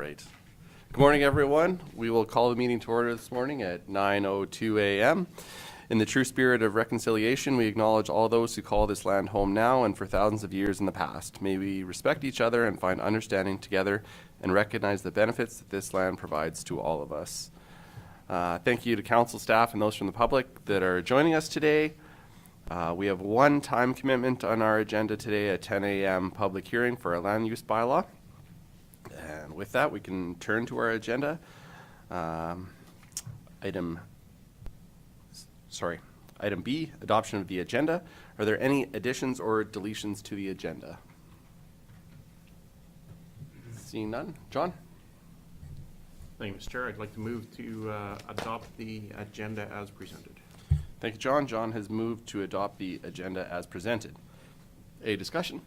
right. Good morning, everyone. We will call the meeting to order this morning at 9:02 a.m. In the true spirit of reconciliation, we acknowledge all those who call this land home now and for thousands of years in the past. May we respect each other and find understanding together and recognize the benefits that this land provides to all of us. Thank you to council staff and those from the public that are joining us today. We have one time commitment on our agenda today at 10 a.m. public hearing for our land use bylaw. And with that, we can turn to our agenda. Item B, adoption of the agenda. Are there any additions or deletions to the agenda? Seeing none. John? Thank you, Mr. Chair. I'd like to move to adopt the agenda as presented. Thank you, John. John has moved to adopt the agenda as presented. A discussion?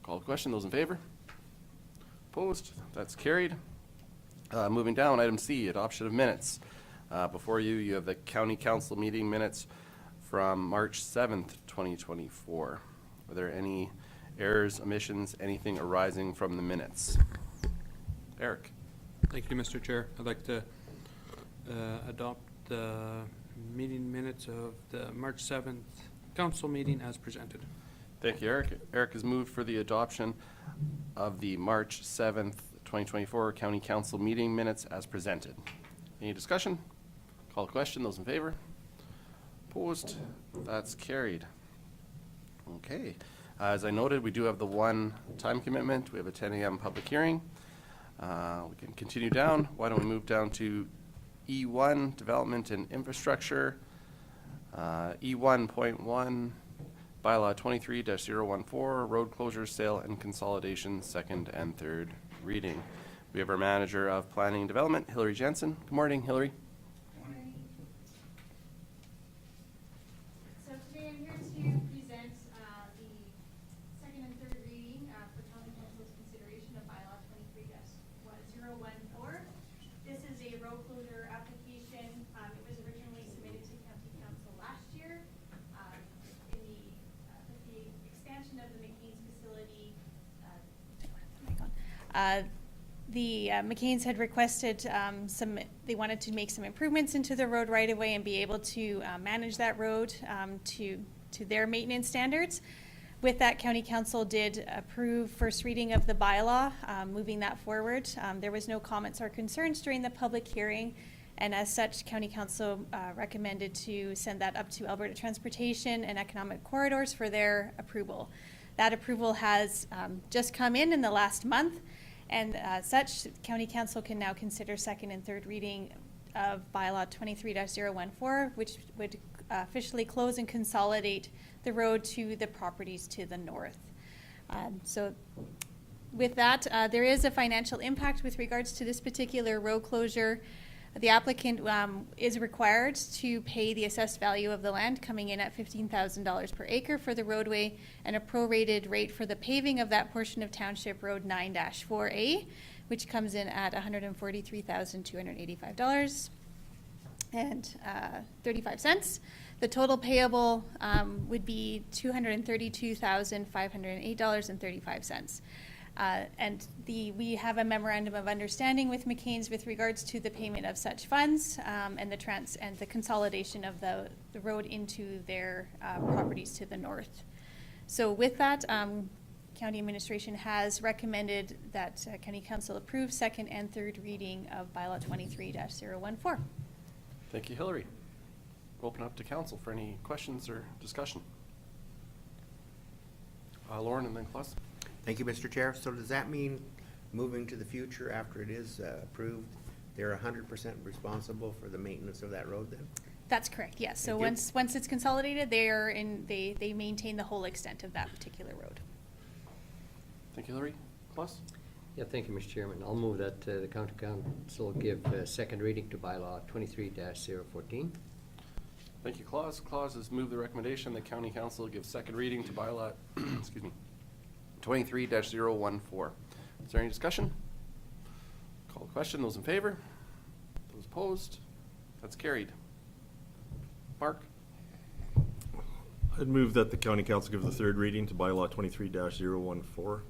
Call the question. Those in favor? Opposed? That's carried. Moving down, item C, adoption of minutes. Before you, you have the County Council meeting minutes from March 7th, 2024. Are there any errors, omissions, anything arising from the minutes? Eric. Thank you, Mr. Chair. I'd like to adopt the meeting minutes of the March 7th council meeting as presented. Thank you, Eric. Eric has moved for the adoption of the March 7th, 2024 County Council meeting minutes as presented. Any discussion? Call the question. Those in favor? Opposed? That's carried. Okay. As I noted, we do have the one time commitment. We have a 10 a.m. public hearing. We can continue down. Why don't we move down to E1, Development and Infrastructure. E1.1, Bylaw 23-014, Road Closure, Sale and Consolidation, second and third reading. We have our Manager of Planning and Development, Hillary Jensen. Good morning, Hillary. Good morning. So today I'm here to present the second and third reading for County Council's consideration of Bylaw 23-014. This is a road closure application. It was originally submitted to County Council last year. With the expansion of the McCain's facility, the McCain's had requested they wanted to make some improvements into the road right away and be able to manage that road to their maintenance standards. With that, County Council did approve first reading of the bylaw, moving that forward. There was no comments or concerns during the public hearing, and as such, County Council recommended to send that up to Alberta Transportation and Economic Corridors for their approval. That approval has just come in the last month, and such, County Council can now consider second and third reading of Bylaw 23-014, which would officially close and consolidate the road to the properties to the north. So with that, there is a financial impact with regards to this particular road closure. The applicant is required to pay the assessed value of the land, coming in at $15,000 per acre for the roadway, and a prorated rate for the paving of that portion of Township Road 9-4A, which comes in at $143,285 and 35 cents. The total payable would be $232,508.35. And we have a memorandum of understanding with McCain's with regards to the payment of such funds and the consolidation of the road into their properties to the north. So with that, County Administration has recommended that County Council approve second and third reading of Bylaw 23-014. Thank you, Hillary. We'll open up to Council for any questions or discussion. Lauren and then Klaus. Thank you, Mr. Chair. So does that mean moving to the future after it is approved, they're 100% responsible for the maintenance of that road then? That's correct, yes. So once it's consolidated, they maintain the whole extent of that particular road. Thank you, Hillary. Klaus? Yeah, thank you, Mr. Chairman. I'll move that the County Council give second reading to Bylaw 23-014. Thank you, Klaus. Klaus has moved the recommendation that County Council give second reading to Bylaw 23-014. Is there any discussion? Call the question. Those in favor? Those opposed? That's carried. Mark? I'd move that the County Council give the third reading to Bylaw 23-014.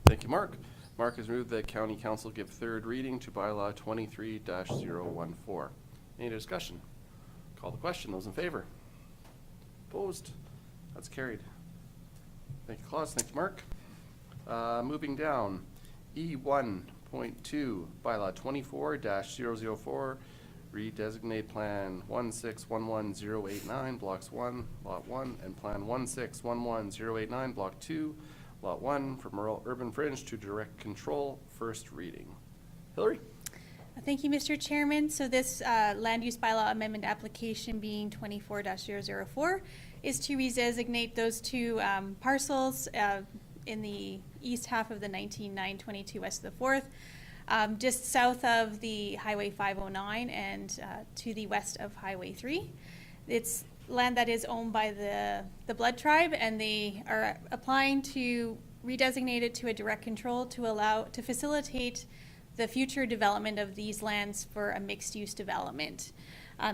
Thank you, Mark. Mark has moved that County Council give third reading to bylaw 23-014. Any discussion? Call the question. Those in favor? Opposed? That's carried. Thank you, Claus. Thanks, Mark. Moving down, E1.2, bylaw 24-004, redesignate Plan 1611089, Blocks 1, Lot 1, and Plan 1611089, Block 2, Lot 1, from rural urban fringe to direct control, first reading. Hillary? Thank you, Mr. Chairman. So this land use bylaw amendment application being 24-004 is to redesignate those two parcels in the east half of the 19922 west of the 4th, just south of the Highway 509 and to the west of Highway 3. It's land that is owned by the Blood Tribe, and they are applying to redesignate it to a direct control to facilitate the future development of these lands for a mixed-use development.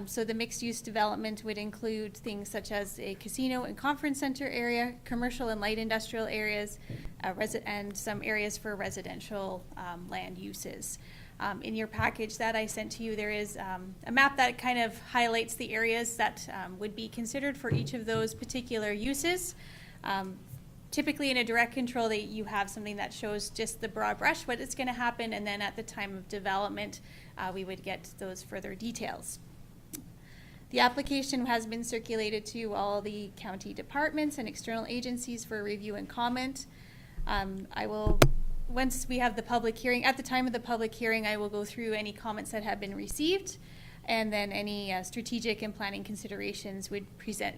So the mixed-use development would include things such as a casino and conference center area, commercial and light industrial areas, and some areas for residential land uses. In your package that I sent to you, there is a map that kind of highlights the areas that would be considered for each of those particular uses. Typically in a direct control, you have something that shows just the broad brush, what is going to happen, and then at the time of development, we would get those further details. The application has been circulated to all the county departments and external agencies for review and comment. Once we have the public hearing, at the time of the public hearing, I will go through any comments that have been received, and then any strategic and planning considerations would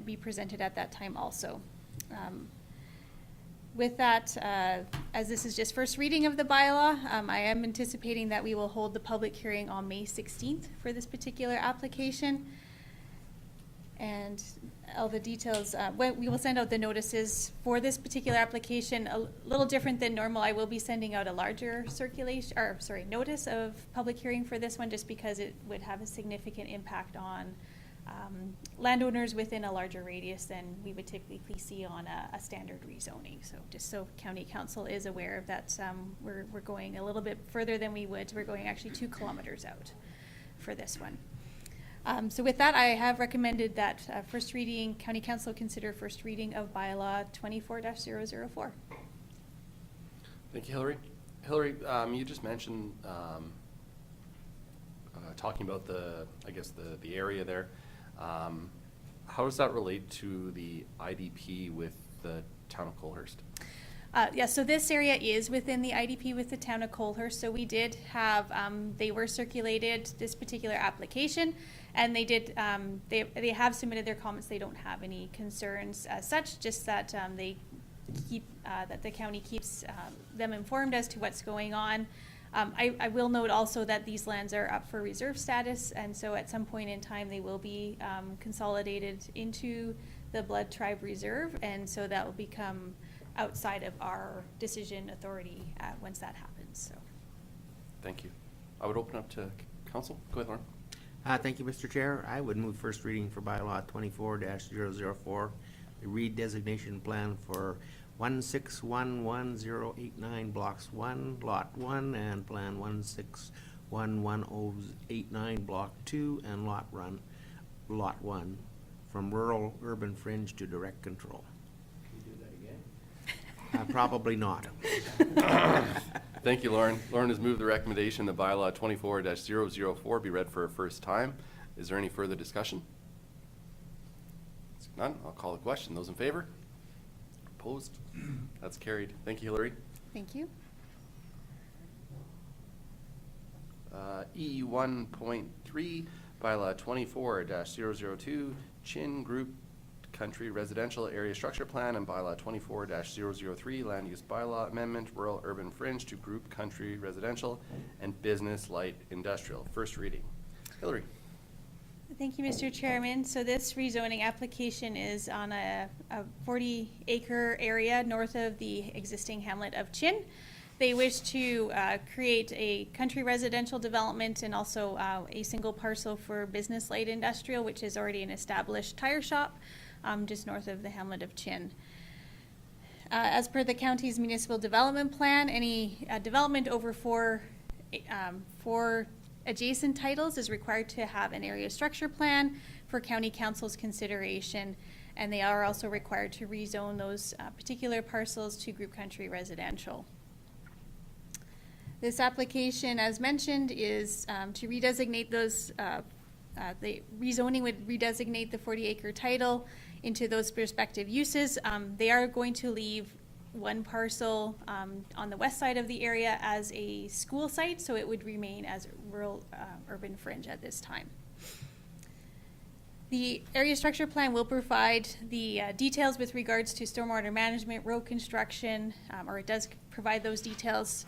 be presented at that time also. With that, as this is just first reading of the bylaw, I am anticipating that we will hold the public hearing on May 16th for this particular application. And all the details, we will send out the notices for this particular application a little different than normal. I will be sending out a larger notice of public hearing for this one, just because it would have a significant impact on landowners within a larger radius than we would typically see on a standard rezoning. So just so County Council is aware of that, we're going a little bit further than we would. We're going actually 2 kilometers out for this one. So with that, I have recommended that first reading, County Council consider first reading of bylaw 24-004. Thank you, Hillary. Hillary, you just mentioned talking about the area there. How does that relate to the IDP with the town of Colehurst? Yeah, so this area is within the IDP with the town of Colehurst. So we did have, they were circulated this particular application, and they did, they have submitted their comments. They don't have any concerns as such, just that they keep, that the county keeps them informed as to what's going on. I will note also that these lands are up for reserve status, and so at some point in time they will be consolidated into the Blood Tribe Reserve, and so that will become outside of our decision authority once that happens. So, thank you. I would open up to council. Go ahead, Lauren. Thank you, Mr. Chair. I would move first reading for bylaw 24-004, the redesignation plan for 1611089 blocks 1, lot 1, and plan 1611089 block 2 and lot 1 from rural urban fringe to direct control. Can you do that again? Probably not. Thank you, Lauren. Lauren has moved the recommendation that bylaw 24-004 be read for a first time. Is there any further discussion? None. I'll call the question. Those in favor? Opposed? That's carried. Thank you, Hillary. thank you. E1.3, bylaw 24-002, Chin Group Country Residential Area Structure Plan, and bylaw 24-003, Land Use Bylaw Amendment, Rural Urban Fringe to Group Country Residential and Business Light Industrial. First reading. Hillary. Thank you, Mr. Chairman. So this rezoning application is on a 40-acre area north of the existing hamlet of Chin. They wish to create a country residential development and also a single parcel for business light industrial, which is already an established tire shop just north of the hamlet of Chin. As per the county's municipal development plan, any development over four adjacent titles is required to have an area structure plan for county council's consideration, and they are also required to rezone those particular parcels to group country residential. This application, as mentioned, is to redesignate those, the rezoning would redesignate the 40-acre title into those respective uses. They are going to leave one parcel on the west side of the area as a school site, so it would remain as rural urban fringe at this time. The area structure plan will provide the details with regards to stormwater management, road construction, or it does provide those details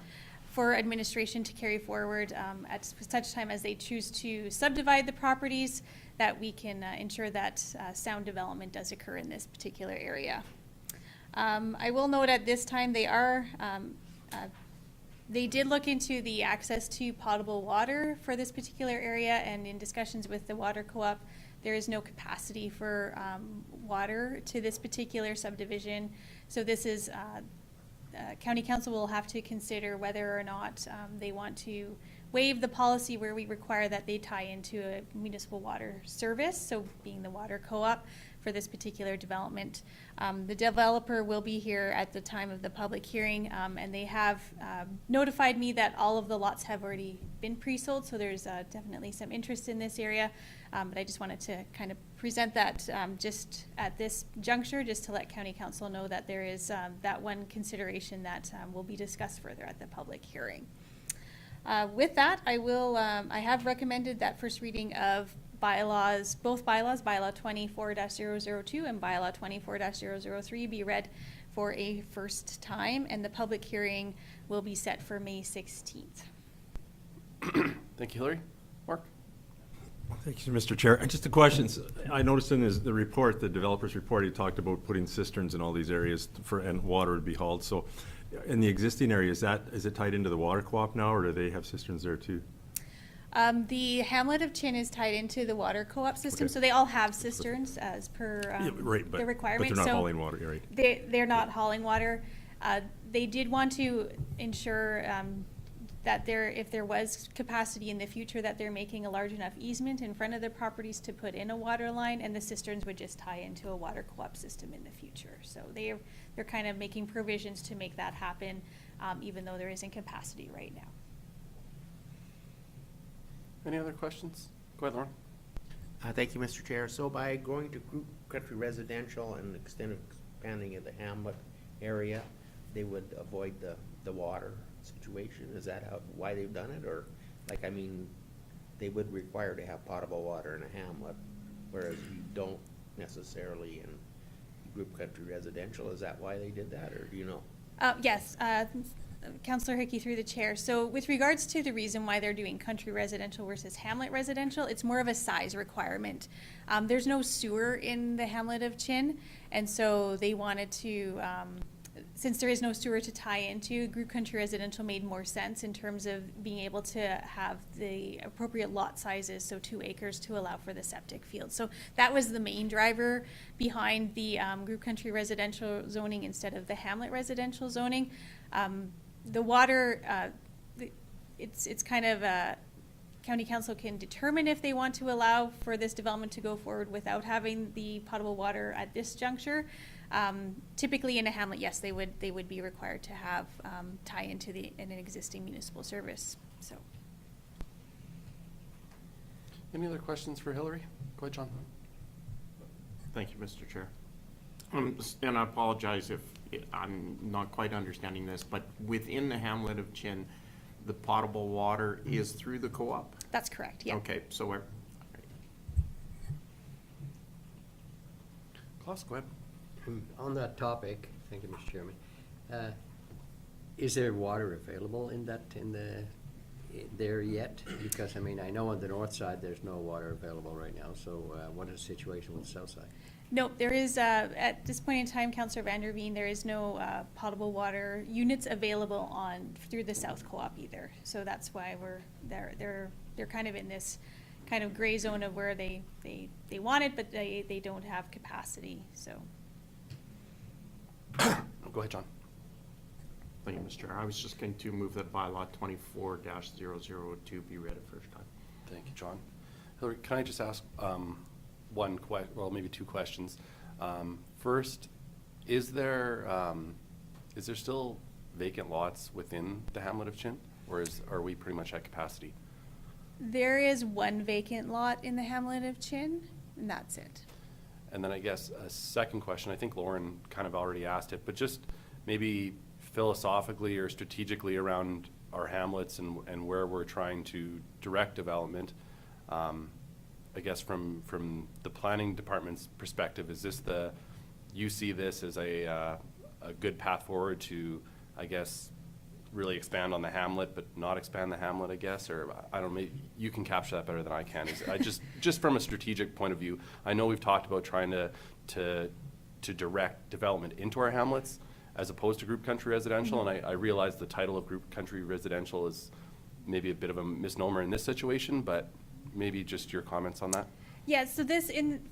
for administration to carry forward at such time as they choose to subdivide the properties, that we can ensure that sound development does occur in this particular area. I will note at this time they did look into the access to potable water for this particular area, and in discussions with the water co-op, there is no capacity for water to this particular subdivision. So this is County Council will have to consider whether or not they want to waive the policy where we require that they tie into a municipal water service, so being the water co-op for this particular development. The developer will be here at the time of the public hearing, and they have notified me that all of the lots have already been pre-sold, so there's definitely some interest in this area. But I just wanted to kind of present that just at this juncture, just to let County Council know that there is that one consideration that will be discussed further at the public hearing. With that, I have recommended that first reading of bylaws, both bylaws, Bylaw 24-002 and Bylaw 24-003 be read for a first time, and the public hearing will be set for May 16th. Thank you, Hillary. Mark? Thank you, Mr. Chair. Just a question. I noticed in the report, the developer's report, he talked about putting cisterns in all these areas and water would be hauled. So in the existing area, is it tied into the water co-op now, or do they have cisterns there too? The hamlet of Chin is tied into the water co-op system, Okay. so they all have cisterns as per Right, the requirement. but they're not So hauling water, right? they're not hauling water. They did want to ensure that if there was capacity in the future, that they're making a large enough easement in front of their properties to put in a water line, and the cisterns would just tie into a water co-op system in the future. So they're kind of making provisions to make that happen, even though there isn't capacity right now. Any other questions? Go ahead, Lauren. Thank you, Mr. Chair. So by going to group country residential and expanding of the hamlet area, they would avoid the water situation? Is that why they've done it? Or, they would require to have potable water in a hamlet, whereas you don't necessarily in group country residential. Is that why they did that, or do you know? Yes, Councillor Hickey through the chair. So with regards to the reason why they're doing country residential versus hamlet residential, it's more of a size requirement. There's no sewer in the hamlet of Chin, and so they wanted to, since there is no sewer to tie into, group country residential made more sense in terms of being able to have the appropriate lot sizes, so 2 acres to allow for the septic field. So that was the main driver behind the group country residential zoning instead of the hamlet residential zoning. The water, it's kind of County Council can determine if they want to allow for this development to go forward without having the potable water at this juncture. Typically in a hamlet, yes, they would be required to have tie into an existing municipal service. So. Any other questions for Hillary? Go ahead, John. Thank you, Mr. Chair. And I apologize if I'm not quite understanding this, but within the hamlet of Chin, the potable water is through the co-op? That's correct, yeah. Okay, so we're, Klaus, go ahead. On that topic, thank you, Mr. Chairman, is there water available there yet? Because, I know on the north side, there's no water available right now, so what is the situation with the south side? No, there is, at this point in time, Councillor Vanderveen, there is no potable water units available through the South Co-op either. So that's why they're kind of in this kind of gray zone of where they want it, but they don't have capacity, so. Go ahead, John. Thank you, Mr. Chair. I was just going to move that bylaw 24-002 be read a first time. Thank you, John. Hillary, can I just ask maybe two questions? First, is there still vacant lots within the hamlet of Chin, or are we pretty much at capacity? There is one vacant lot in the hamlet of Chin, and that's it. And then I guess a second question, I think Lauren kind of already asked it, but just maybe philosophically or strategically around our hamlets and where we're trying to direct development. I guess from the planning department's perspective, is this you see this as a good path forward to, I guess, really expand on the hamlet, but not expand the hamlet, I guess, or I don't know, maybe you can capture that better than I can. I just from a strategic point of view, I know we've talked about trying to direct development into our hamlets as opposed to group country residential, and I realize the title of group country residential is maybe a bit of a misnomer in this situation, but maybe just your comments on that. Yeah, so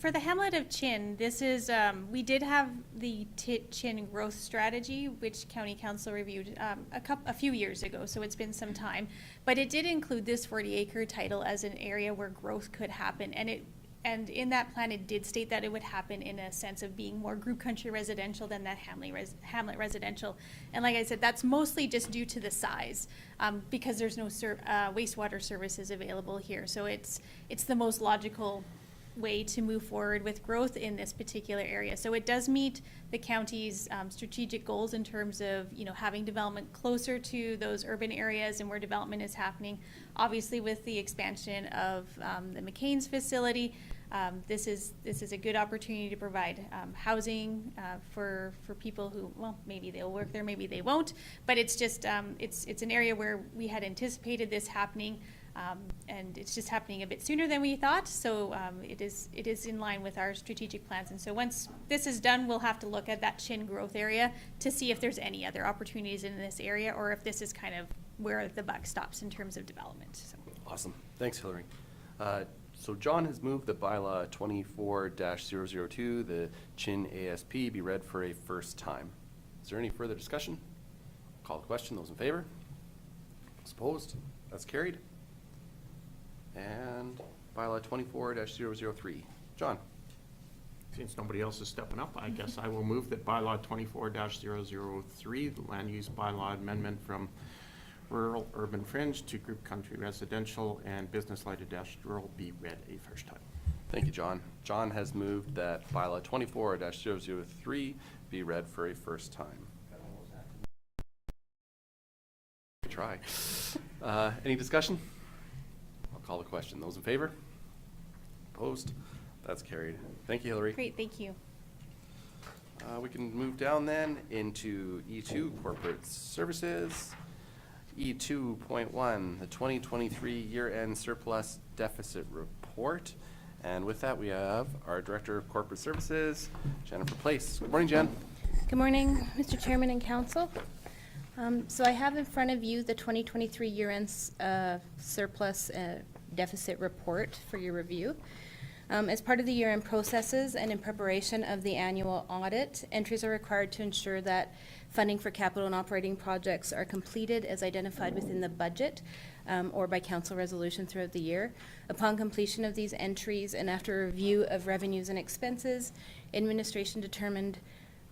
for the hamlet of Chin, this is, we did have the Chin growth strategy, which County Council reviewed a few years ago, so it's been some time. But it did include this 40-acre title as an area where growth could happen, and in that plan, it did state that it would happen in a sense of being more group country residential than that hamlet residential. And like I said, that's mostly just due to the size, because there's no wastewater services available here. So it's the most logical way to move forward with growth in this particular area. So it does meet the county's strategic goals in terms of, having development closer to those urban areas and where development is happening. Obviously, with the expansion of the McCain's facility, this is a good opportunity to provide housing for people who, well, maybe they'll work there, maybe they won't. But it's just it's an area where we had anticipated this happening. And it's just happening a bit sooner than we thought, so it is in line with our strategic plans. And so once this is done, we'll have to look at that Chin growth area to see if there's any other opportunities in this area, or if this is kind of where the buck stops in terms of development. So. Awesome. Thanks, Hillary. So John has moved that bylaw 24-002, the Chin ASP, be read for a first time. Is there any further discussion? Call the question. Those in favor? Those opposed? That's carried. And bylaw 24-003. John. Since nobody else is stepping up, I guess I will move that bylaw 24-003, the land use bylaw amendment from rural urban fringe to group country residential and business light industrial, be read a first time. Thank you, John. John has moved that bylaw 24-003 be read for a first time. Try. Any discussion? I'll call the question. Those in favor? Opposed? That's carried. Thank you, Hillary. Great, thank you. We can move down then into E2, Corporate Services. E2.1, the 2023 Year-End Surplus Deficit Report. And with that, we have our Director of Corporate Services, Jennifer Place. Good morning, Jen. Good morning, Mr. Chairman and Council. So I have in front of you the 2023 year-end surplus deficit report for your review. As part of the year-end processes and in preparation of the annual audit, entries are required to ensure that funding for capital and operating projects are completed as identified within the budget or by council resolution throughout the year. Upon completion of these entries and after a review of revenues and expenses, administration determined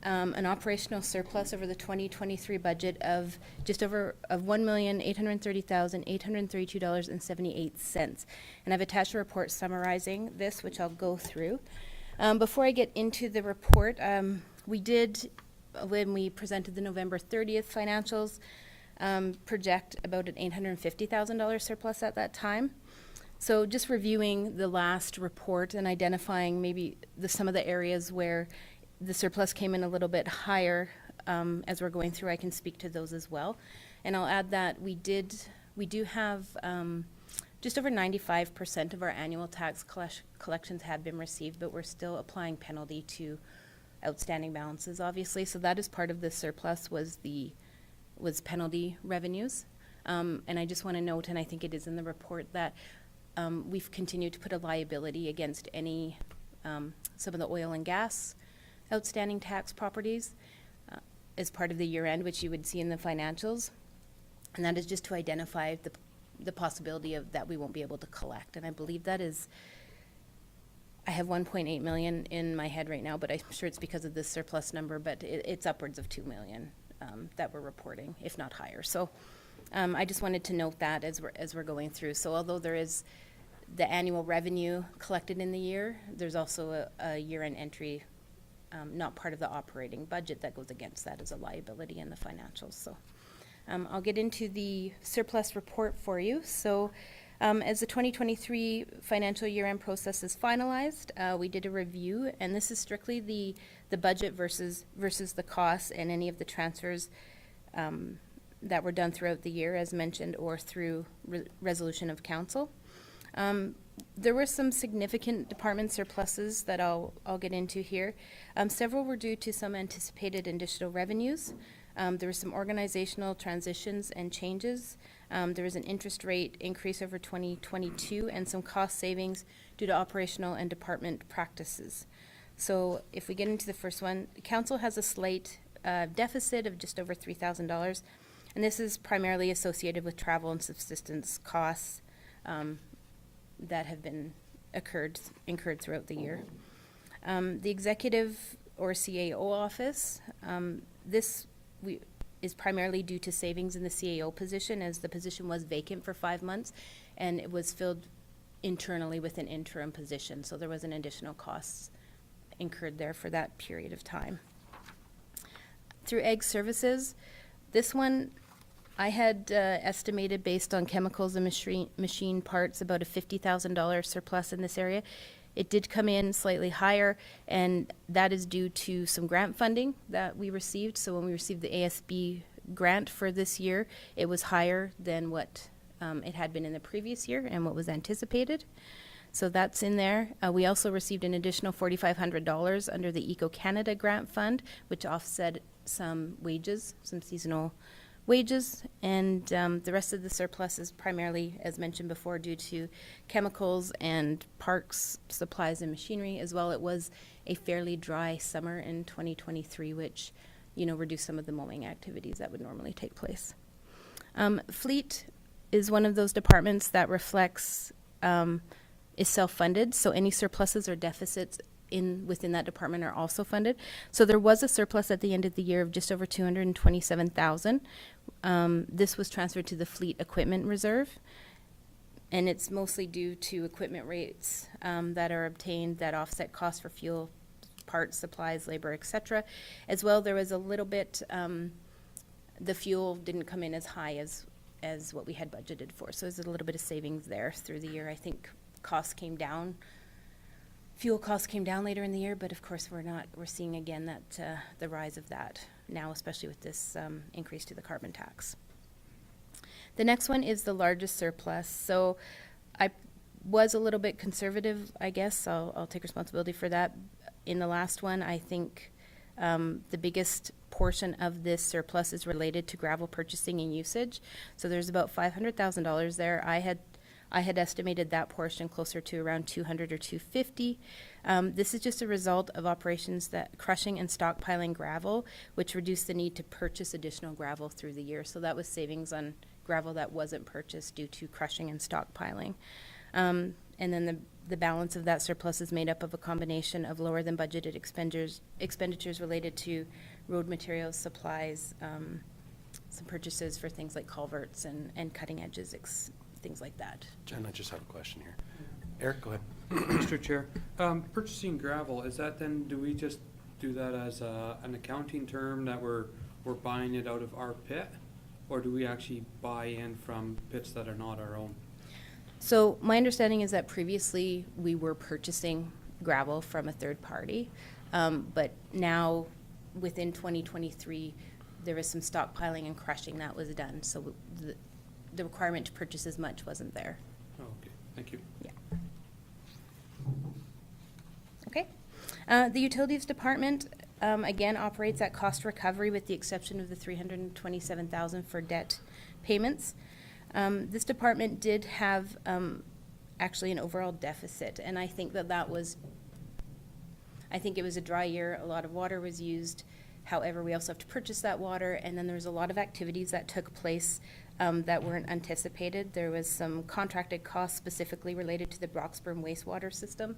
an operational surplus over the 2023 budget of just over $1,830,832.78. And I've attached a report summarizing this, which I'll go through. Before I get into the report, we did, when we presented the November 30th financials, project about an $850,000 surplus at that time. So just reviewing the last report and identifying maybe some of the areas where the surplus came in a little bit higher as we're going through. I can speak to those as well. And I'll add that we do have just over 95% of our annual tax collections have been received, but we're still applying penalty to outstanding balances, obviously. So that is part of the surplus was penalty revenues. And I just want to note, and I think it is in the report, that we've continued to put a liability against any some of the oil and gas outstanding tax properties. as part of the year end, which you would see in the financials. And that is just to identify the possibility of that we won't be able to collect. And I believe that is, I have 1.8 million in my head right now, but I'm sure it's because of this surplus number, but it's upwards of 2 million that we're reporting, if not higher. So I just wanted to note that as we're going through. So although there is the annual revenue collected in the year, there's also a year-end entry, not part of the operating budget, that goes against that as a liability in the financials. So I'll get into the surplus report for you. So as the 2023 financial year-end process is finalized, we did a review, and this is strictly the budget versus the costs and any of the transfers that were done throughout the year, as mentioned, or through resolution of council. There were some significant department surpluses that I'll get into here. Several were due to some anticipated additional revenues. There were some organizational transitions and changes. There was an interest rate increase over 2022 and some cost savings due to operational and department practices. So if we get into the first one, council has a slight deficit of just over $3,000, and this is primarily associated with travel and subsistence costs that have been incurred throughout the year. The executive or CAO office, is primarily due to savings in the CAO position, as the position was vacant for 5 months, and it was filled internally with an interim position. So there was an additional costs incurred there for that period of time. Through Ag Services, this one I had estimated, based on chemicals and machine parts, about a $50,000 surplus in this area. It did come in slightly higher, and that is due to some grant funding that we received. So when we received the ASB grant for this year, it was higher than what it had been in the previous year and what was anticipated. So that's in there. We also received an additional $4,500 under the Eco Canada grant fund, which offset some wages, some seasonal wages, and the rest of the surplus is primarily, as mentioned before, due to chemicals and parks, supplies, and machinery. As well, it was a fairly dry summer in 2023, which, reduced some of the mowing activities that would normally take place. Fleet is one of those departments that reflects, is self-funded, so any surpluses or deficits within that department are also funded. So there was a surplus at the end of the year of just over $227,000. This was transferred to the fleet equipment reserve, and it's mostly due to equipment rates that are obtained that offset costs for fuel, parts, supplies, labor, etc. As well, there was a little bit, the fuel didn't come in as high as what we had budgeted for, so there's a little bit of savings there through the year. I think costs came down. Fuel costs came down later in the year, but of course we're seeing again that the rise of that now, especially with this increase to the carbon tax. The next one is the largest surplus. So I was a little bit conservative, I guess. I'll take responsibility for that. In the last one, I think the biggest portion of this surplus is related to gravel purchasing and usage. So there's about $500,000 there. I had estimated that portion closer to around 200 or 250. This is just a result of operations that crushing and stockpiling gravel, which reduced the need to purchase additional gravel through the year. So that was savings on gravel that wasn't purchased due to crushing and stockpiling. And then the balance of that surplus is made up of a combination of lower than budgeted expenditures related to road materials, supplies, some purchases for things like culverts and cutting edges, things like that. Jen, I just have a question here. Eric, go ahead. Mr. Chair, purchasing gravel, is that then, do we just do that as an accounting term that we're buying it out of our pit? Or do we actually buy in from pits that are not our own? So my understanding is that previously we were purchasing gravel from a third party, but now within 2023 there was some stockpiling and crushing that was done, so the requirement to purchase as much wasn't there. Oh, okay, thank you. Yeah. Okay. The utilities department, again, operates at cost recovery with the exception of the $327,000 for debt payments. This department did have actually an overall deficit, and I think it was a dry year. A lot of water was used. However, we also have to purchase that water, and then there's a lot of activities that took place that weren't anticipated. There was some contracted costs specifically related to the Broxburn wastewater system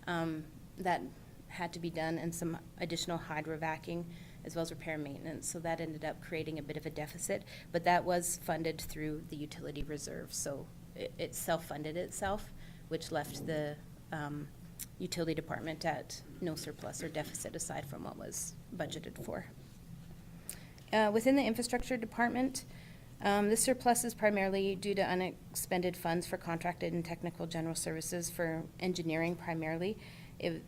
that had to be done, and some additional hydrovacing as well as repair and maintenance. So that ended up creating a bit of a deficit, but that was funded through the utility reserve. So it self-funded itself, which left the utility department at no surplus or deficit aside from what was budgeted for. Within the infrastructure department, this surplus is primarily due to unexpended funds for contracted and technical general services for engineering primarily. It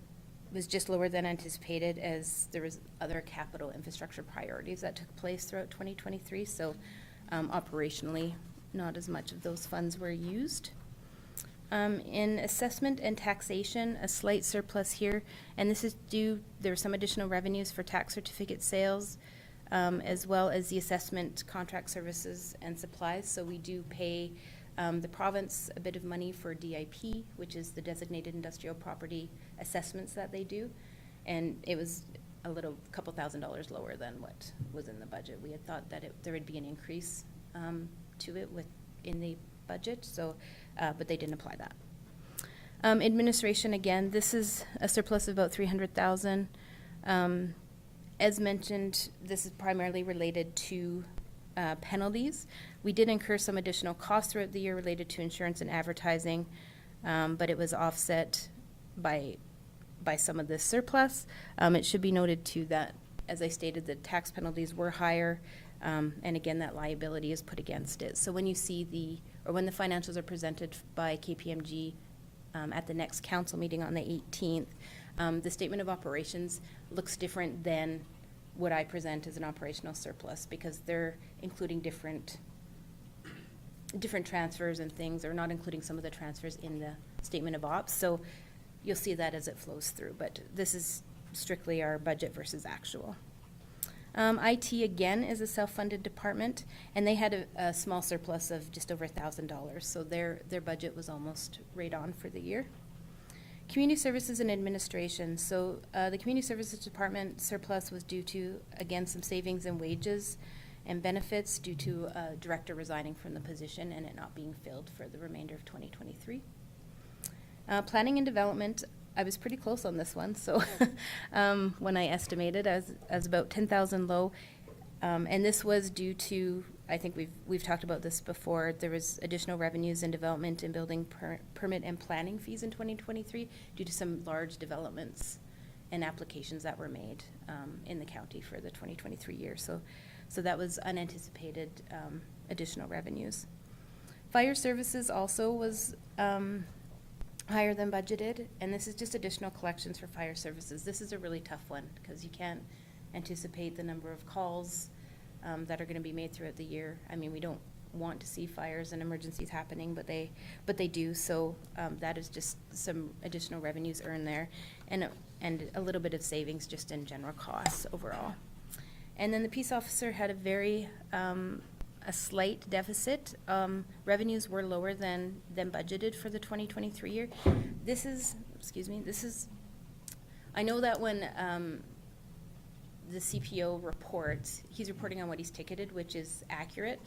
was just lower than anticipated as there was other capital infrastructure priorities that took place throughout 2023. So operationally, not as much of those funds were used. In assessment and taxation, a slight surplus here, and this is due, there were some additional revenues for tax certificate sales, as well as the assessment contract services and supplies. So we do pay the province a bit of money for DIP, which is the designated industrial property assessments that they do. And it was a couple $1,000s lower than what was in the budget. We had thought that there would be an increase to it in the budget, so but they didn't apply that. Administration, again, this is a surplus of about $300,000. As mentioned, this is primarily related to penalties. We did incur some additional costs throughout the year related to insurance and advertising, but it was offset by some of this surplus. It should be noted too that, as I stated, the tax penalties were higher, and again, that liability is put against it. So when you see when the financials are presented by KPMG at the next council meeting on the 18th, the statement of operations looks different than what I present as an operational surplus, because they're including different transfers and things. They're not including some of the transfers in the statement of ops. So you'll see that as it flows through, but this is strictly our budget versus actual. IT, again, is a self-funded department, and they had a small surplus of just over $1,000, so their budget was almost right on for the year. Community services and administration. So the community services department surplus was due to, again, some savings in wages and benefits due to a director resigning from the position and it not being filled for the remainder of 2023. Planning and development, I was pretty close on this one. So when I estimated, I was about 10,000 low. And this was due to, I think we've talked about this before, there was additional revenues in development and building permit and planning fees in 2023 due to some large developments and applications that were made in the county for the 2023 year. So that was unanticipated additional revenues. Fire services also was higher than budgeted, and this is just additional collections for fire services. This is a really tough one because you can't anticipate the number of calls that are going to be made throughout the year. I mean, we don't want to see fires and emergencies happening, but they do. So that is just some additional revenues earned there, and a little bit of savings just in general costs overall. And then the peace officer had a slight deficit. Revenues were lower than budgeted for the 2023 year. I know that when the CPO reports, he's reporting on what he's ticketed, which is accurate,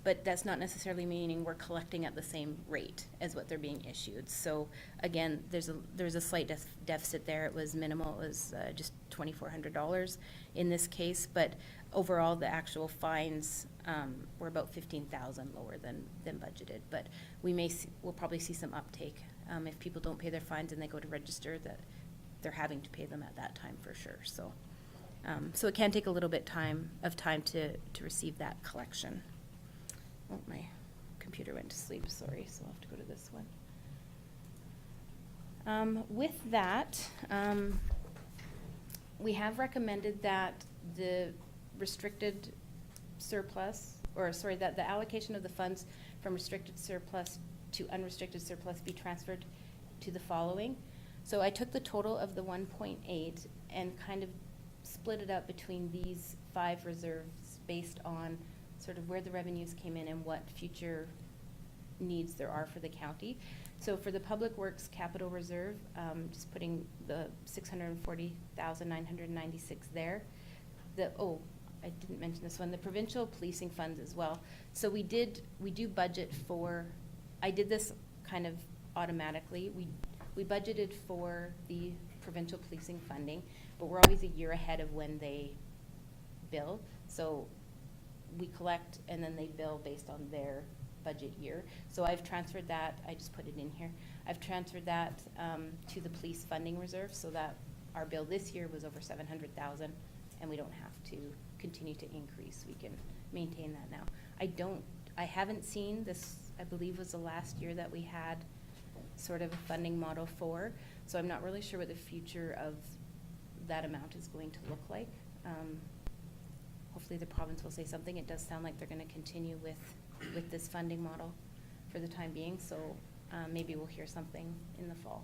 but that's not necessarily meaning we're collecting at the same rate as what they're being issued. So again, there's a slight deficit there. It was minimal. It was just $2,400 in this case, but overall the actual fines were about $15,000 lower than budgeted. But we'll probably see some uptake if people don't pay their fines and they go to register, that they're having to pay them at that time for sure. So it can take a little bit of time to receive that collection. Oh, my computer went to sleep, sorry, so I'll have to go to this one. With that, we have recommended that the restricted surplus, that the allocation of the funds from restricted surplus to unrestricted surplus be transferred to the following. So I took the total of the 1.8 and kind of split it up between these 5 reserves based on sort of where the revenues came in and what future needs there are for the county. So for the Public Works Capital Reserve, just putting the $640,996 there. I didn't mention this one, the provincial policing funds as well. So we do budget for, I did this kind of automatically. We budgeted for the provincial policing funding, but we're always a year ahead of when they bill. So we collect and then they bill based on their budget year. So I've transferred that, I just put it in here. I've transferred that to the police funding reserve so that our bill this year was over 700,000 and we don't have to continue to increase. We can maintain that now. I haven't seen this, I believe was the last year that we had sort of a funding model for, so I'm not really sure what the future of that amount is going to look like. Hopefully the province will say something. It does sound like they're going to continue with this funding model for the time being, so maybe we'll hear something in the fall.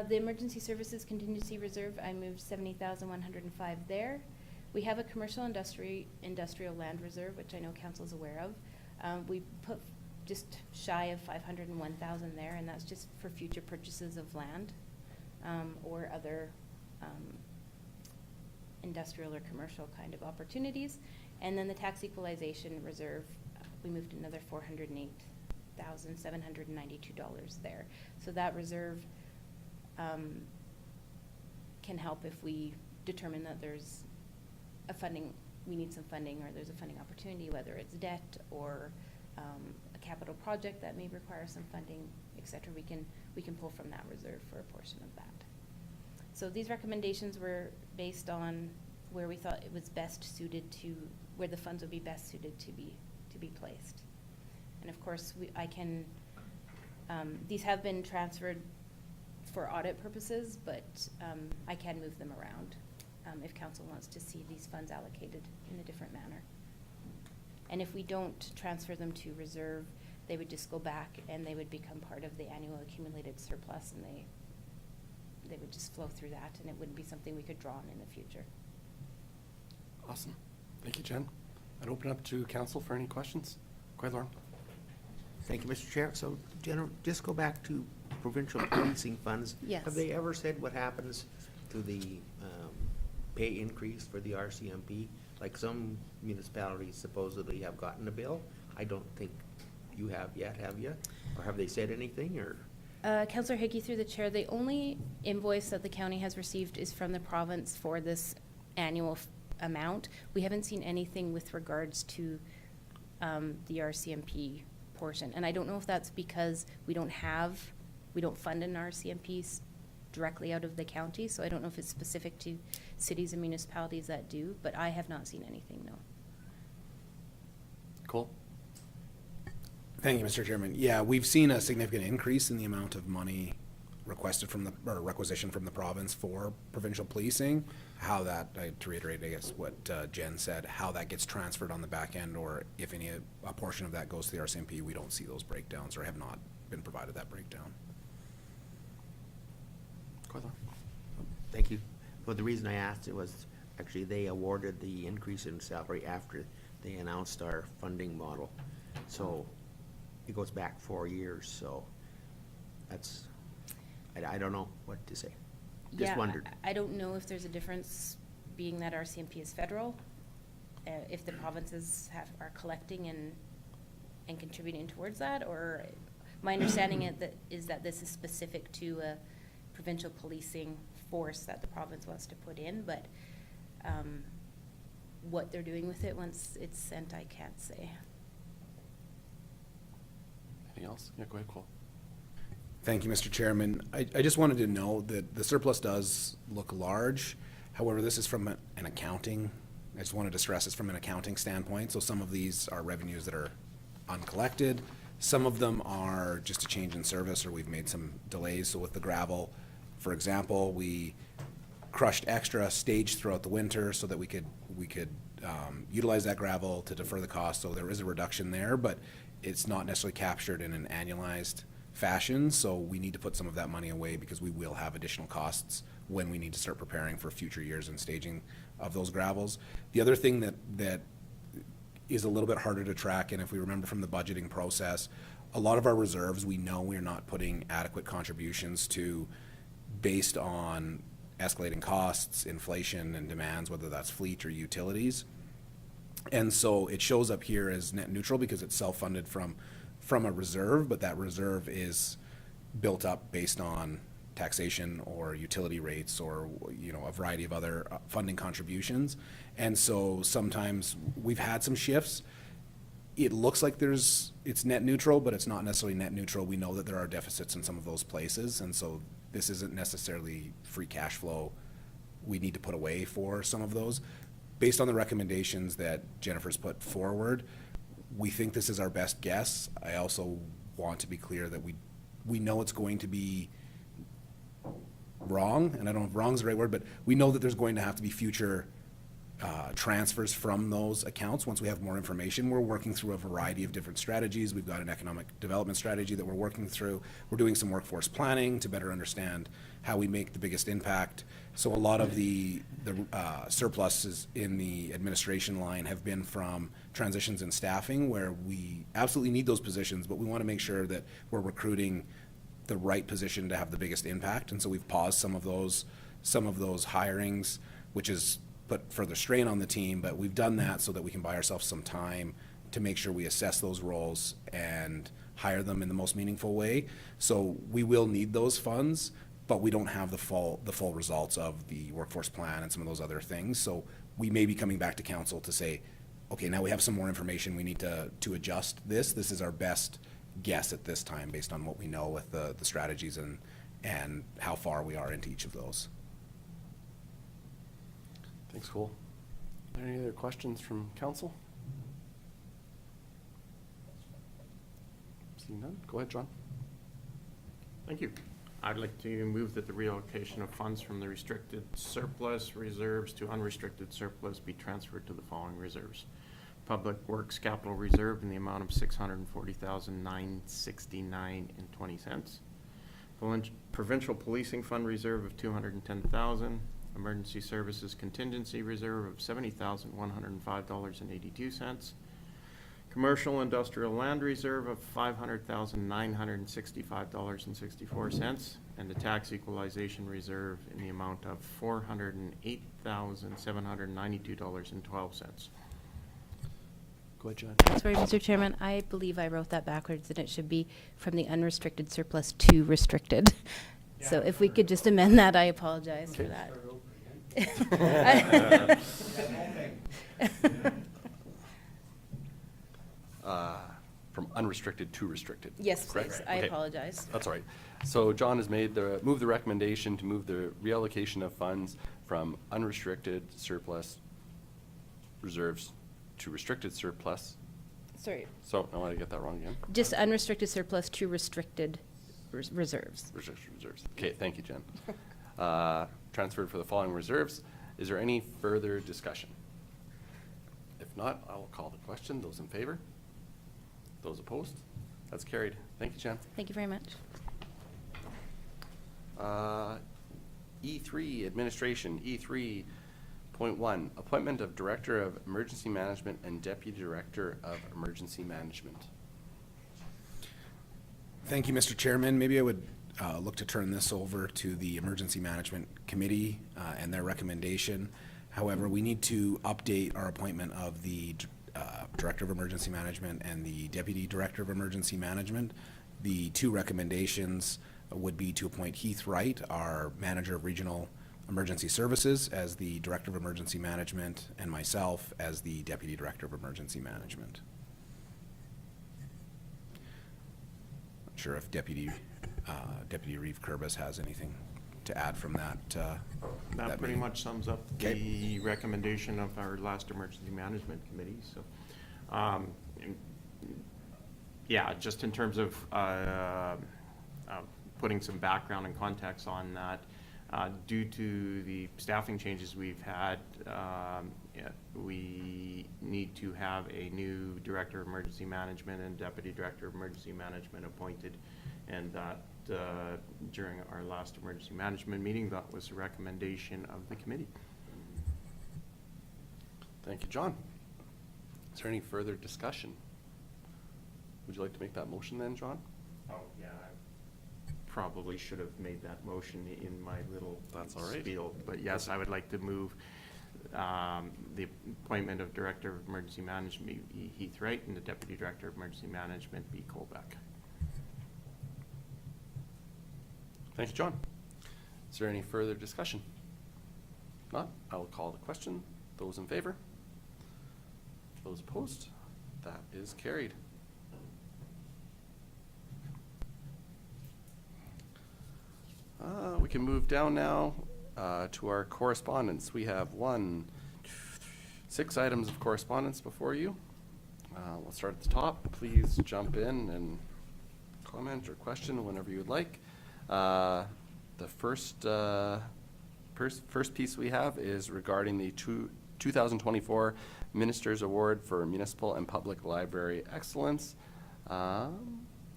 The Emergency Services Contingency Reserve, I moved 70,105 there. We have a commercial industrial land reserve, which I know council's aware of. We put just shy of 501,000 there, and that's just for future purchases of land or other industrial or commercial kind of opportunities. And then the tax equalization reserve, we moved another $408,792 there. So that reserve can help if we determine that there's a funding, we need some funding, or there's a funding opportunity, whether it's debt or a capital project that may require some funding, et cetera. We can pull from that reserve for a portion of that. So these recommendations were based on where we thought it was best suited to, where the funds would be best suited to be placed. And of course, these have been transferred for audit purposes, but I can move them around if council wants to see these funds allocated in a different manner. And if we don't transfer them to reserve, they would just go back and they would become part of the annual accumulated surplus, and they would just flow through that, and it wouldn't be something we could draw on in the future. Awesome. Thank you, Jen. I'd open up to council for any questions. Go ahead, Lauren. Thank you, Mr. Chair. So, General, just go back to provincial policing funds. Yes. Have they ever said what happens to the pay increase for the RCMP? Like some municipalities supposedly have gotten a bill. I don't think you have yet, have you? Or have they said anything, or? Councillor Hickey, through the chair, the only invoice that the county has received is from the province for this annual amount. We haven't seen anything with regards to the RCMP portion. And I don't know if that's because we don't fund an RCMP directly out of the county, so I don't know if it's specific to cities and municipalities that do, but I have not seen anything, no. Cool. Thank you, Mr. Chairman. Yeah, we've seen a significant increase in the amount of money requested or requisition from the province for provincial policing. How that, to reiterate, I guess, what Jen said, how that gets transferred on the back end, or if a portion of that goes to the RCMP, we don't see those breakdowns, or have not been provided that breakdown. Go ahead, Lauren. Thank you. Well, the reason I asked it was, actually, they awarded the increase in salary after they announced our funding model. So it goes back 4 years, so that's, I don't know what to say. Just wondered. I don't know if there's a difference, being that RCMP is federal, if the provinces are collecting and contributing towards that, or my understanding is that this is specific to a provincial policing force that the province wants to put in, but what they're doing with it once it's sent, I can't say. Anything else? Yeah, go ahead, Cole. Thank you, Mr. Chairman. I just wanted to know that the surplus does look large. However, this is from an accounting, I just wanted to stress it's from an accounting standpoint. So some of these are revenues that are uncollected. Some of them are just a change in service, or we've made some delays. So with the gravel, for example, we crushed extra staged throughout the winter so that we could utilize that gravel to defer the cost. So there is a reduction there, but it's not necessarily captured in an annualized fashion. So we need to put some of that money away, because we will have additional costs when we need to start preparing for future years and staging of those gravels. The other thing that is a little bit harder to track, and if we remember from the budgeting process, a lot of our reserves, we know we're not putting adequate contributions to based on escalating costs, inflation and demands, whether that's fleet or utilities. And so it shows up here as net neutral because it's self-funded from a reserve, but that reserve is built up based on taxation or utility rates or, you know, a variety of other funding contributions. And so sometimes we've had some shifts. It looks like it's net neutral, but it's not necessarily net neutral. We know that there are deficits in some of those places, and so this isn't necessarily free cash flow we need to put away for some of those. Based on the recommendations that Jennifer's put forward, we think this is our best guess. I also want to be clear that we know it's going to be wrong, and I don't know if wrong is the right word, but we know that there's going to have to be future transfers from those accounts once we have more information. We're working through a variety of different strategies. We've got an economic development strategy that we're working through. We're doing some workforce planning to better understand how we make the biggest impact. So a lot of the surpluses in the administration line have been from transitions in staffing, where we absolutely need those positions, but we want to make sure that we're recruiting the right position to have the biggest impact. And so we've paused some of those hirings, which is put further strain on the team, but we've done that so that we can buy ourselves some time to make sure we assess those roles and hire them in the most meaningful way. So we will need those funds, but we don't have the full results of the workforce plan and some of those other things. So we may be coming back to council to say, okay, now we have some more information. We need to adjust this. This is our best guess at this time based on what we know with the strategies and how far we are into each of those. Thanks, Cole. Are there any other questions from council? Seeing none, go ahead, John. Thank you. I'd like to move that the reallocation of funds from the restricted surplus reserves to unrestricted surplus be transferred to the following reserves. Public Works Capital Reserve in the amount of $640,969.20. Provincial Policing Fund Reserve of $210,000. Emergency Services Contingency Reserve of $70,105.82. Commercial Industrial Land Reserve of $500,965.64, and the Tax Equalization Reserve in the amount of $408,792.12. Go ahead, John. Sorry, Mr. Chairman, I believe I wrote that backwards, and it should be from the unrestricted surplus to restricted. So if we could just amend that, I apologize for that. From unrestricted to restricted. Yes, correct? please. I Okay. apologize. That's all right. So John has moved the recommendation to move the reallocation of funds from unrestricted surplus reserves to restricted surplus. Sorry, So I want to get that wrong again. just unrestricted surplus to restricted reserves. Restricted reserves. Okay, thank you, Jen. Transferred for the following reserves. Is there any further discussion? If not, I will call the question. Those in favor? Those opposed? That's carried. Thank you, Jen. Thank you very much. E3, Administration, E3.1, Appointment of Director of Emergency Management and Deputy Director of Emergency Management. Thank you, Mr. Chairman. Maybe I would look to turn this over to the Emergency Management Committee and their recommendation. However, we need to update our appointment of the Director of Emergency Management and the Deputy Director of Emergency Management. The two recommendations would be to appoint Heath Wright, our Manager of Regional Emergency Services, as the Director of Emergency Management, and myself as the Deputy Director of Emergency Management. Not sure if Deputy Reeve Kerbis has anything to add from that. That pretty meeting. much sums up Okay. the recommendation of our last Emergency Management Committee, so. Yeah, just in terms of putting some background and context on that, due to the staffing changes we've had, we need to have a new Director of Emergency Management and Deputy Director of Emergency Management appointed, and that during our last emergency management meeting, that was a recommendation of the committee. Thank you, John. Is there any further discussion? Would you like to make that motion then, John? Oh, yeah. probably should have made that motion in my little That's all right. spiel. But yes, I would like to move the appointment of Director of Emergency Management be Heath Wright and the Deputy Director of Emergency Management be Colbeck. Thank you, John. Is there any further discussion? If not, I will call the question. Those in favor? Those opposed? That is carried. We can move down now to our correspondence. We have 6 items of correspondence before you. We'll start at the top. Please jump in and comment or question whenever you would like. The first piece we have is regarding the 2024 Minister's Award for Municipal and Public Library Excellence.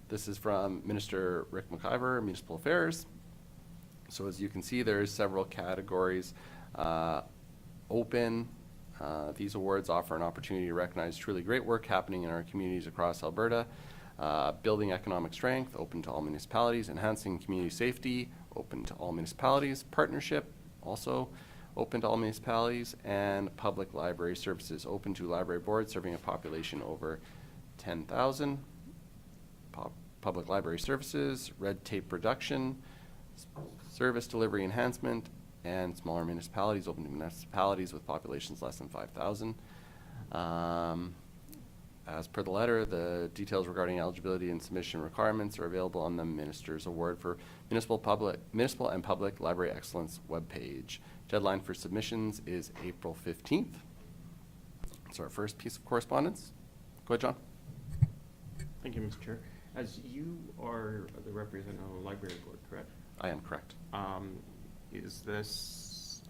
This is from Minister Rick McIver, Municipal Affairs. So as you can see, there's several categories open. These awards offer an opportunity to recognize truly great work happening in our communities across Alberta. Building economic strength, open to all municipalities. Enhancing community safety, open to all municipalities. Partnership, also open to all municipalities. And public library services, open to library boards serving a population over 10,000. Public library services, red tape reduction, service delivery enhancement, and smaller municipalities, open to municipalities with populations less than 5,000. As per the letter, the details regarding eligibility and submission requirements are available on the Minister's Award for Municipal and Public Library Excellence webpage. Deadline for submissions is April 15th. That's our first piece of correspondence. Go ahead, John. Thank you, Mr. Chair. As you are the representative of the library board, correct? I am correct. Is this,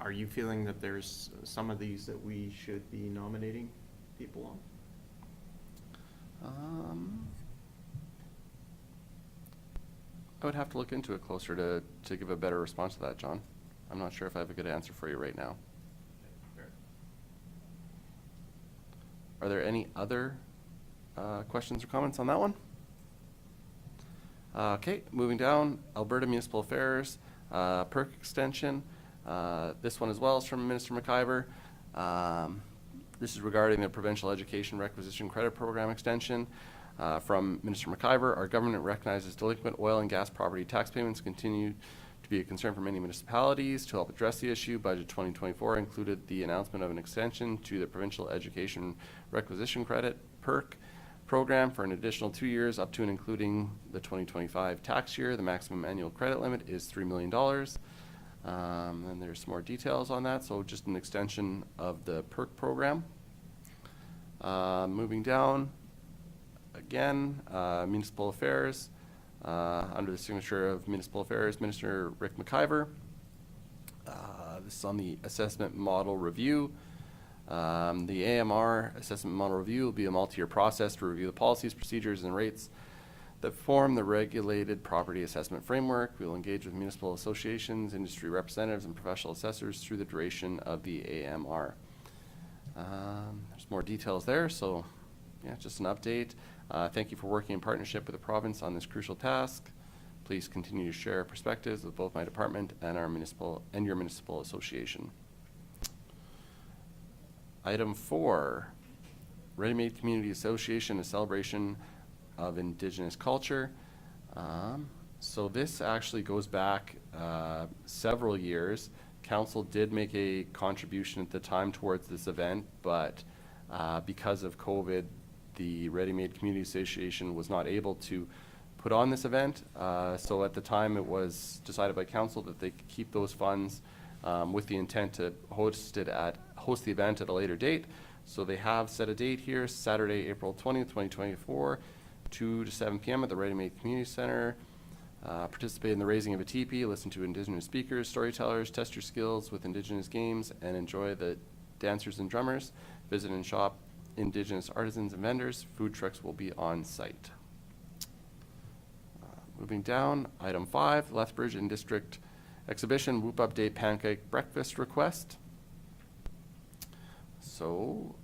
are you feeling that there's some of these that we should be nominating people on? I would have to look into it closer to give a better response to that, John. I'm not sure if I have a good answer for you right now. Are there any other questions or comments on that one? Okay, moving down, Alberta Municipal Affairs, PERC extension. This one as well is from Minister McIver. This is regarding the Provincial Education Requisition Credit Program extension. From Minister McIver, our government recognizes delinquent oil and gas property tax payments continue to be a concern for many municipalities. To help address the issue, Budget 2024 included the announcement of an extension to the Provincial Education Requisition Credit, PERC, program for an additional 2 years up to and including the 2025 tax year. The maximum annual credit limit is $3 million. And there's some more details on that, so just an extension of the PERC program. Moving down, again, Municipal Affairs, under the signature of Municipal Affairs, Minister Rick McIver. This is on the assessment model review. The AMR assessment model review will be a multi-year process to review the policies, procedures, and rates that form the regulated property assessment framework. We will engage with municipal associations, industry representatives, and professional assessors through the duration of the AMR. There's more details there, so yeah, just an update. Thank you for working in partnership with the province on this crucial task. Please continue to share perspectives with both my department and our municipal and your municipal association. Item 4, Ready-Made Community Association, a celebration of Indigenous culture. So this actually goes back several years. Council did make a contribution at the time towards this event, but because of COVID, the Ready-Made Community Association was not able to put on this event. So at the time, it was decided by council that they could keep those funds with the intent to host the event at a later date. So they have set a date here, Saturday, April 20th, 2024, 2 to 7 p.m. at the Ready-Made Community Center. Participate in the raising of a teepee, listen to Indigenous speakers, storytellers, test your skills with Indigenous games, and enjoy the dancers and drummers. Visit and shop Indigenous artisans and vendors. Food trucks will be on site. Moving down, item 5, Lethbridge and District Exhibition Whoop Update Pancake Breakfast Request. So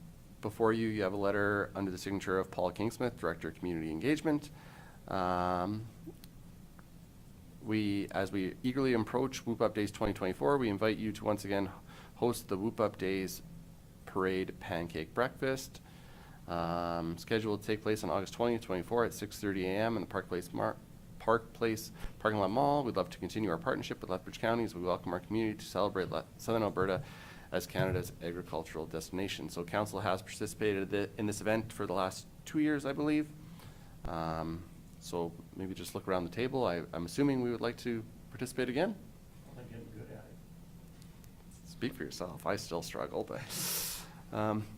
before you, you have a letter under the signature of Paul Kingsmith, Director of Community Engagement. As we eagerly approach Whoop Up Days 2024, we invite you to once again host the Whoop Up Days Parade Pancake Breakfast. Scheduled to take place on August 20th, 24 at 6:30 a.m. in the Park Place Parking Lot Mall. We'd love to continue our partnership with Lethbridge County as we welcome our community to celebrate Southern Alberta as Canada's agricultural destination. So council has participated in this event for the last 2 years, I believe. So maybe just look around the table. I'm assuming we would like to participate again. Speak for yourself. I still struggle, but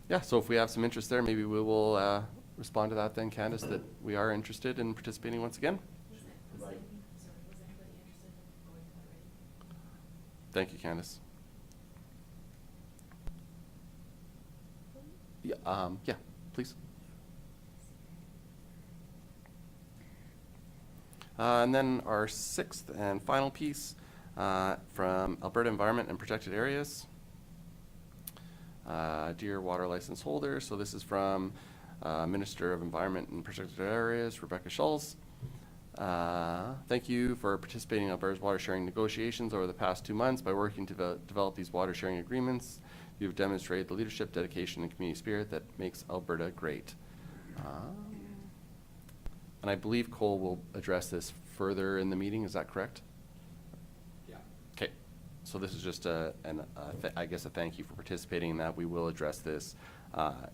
yeah. So if we have some interest there, maybe we will respond to that then, Candace, that we are interested in participating once again. Thank you, Candace. Yeah, please. And then our sixth and final piece from Alberta Environment and Protected Areas. Dear water license holders, so this is from Minister of Environment and Protected Areas, Rebecca Schulz. Thank you for participating in Alberta's water sharing negotiations over the past 2 months. By working to develop these water sharing agreements, you've demonstrated the leadership, dedication, and community spirit that makes Alberta great. And I believe Cole will address this further in the meeting. Is that correct? Yeah. Okay. So this is just I guess a thank you for participating in that. We will address this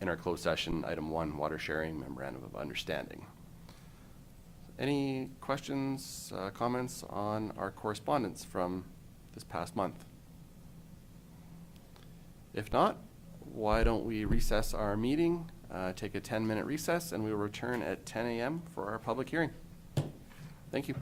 in our closed session, item 1, water sharing memorandum of understanding. Any questions, comments on our correspondence from this past month? If not, why don't we recess our meeting, take a 10-minute recess, and we will return at 10 a.m. for our public hearing. Thank you.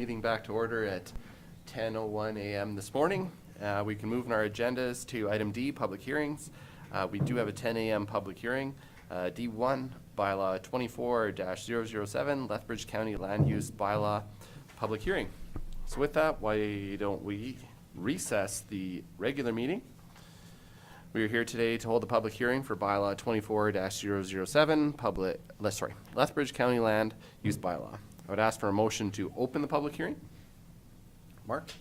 meeting back to order at 10:01 a.m. this morning. We can move in our agendas to item D, public hearings. We do have a 10 a.m. public hearing. D1, Bylaw 24-007, Lethbridge County Land Use Bylaw, public hearing. So with that, why don't we recess the regular meeting? We are here today to hold a public hearing for Bylaw 24-007, Lethbridge County Land Use Bylaw. I would ask for a motion to open the public hearing. Mark?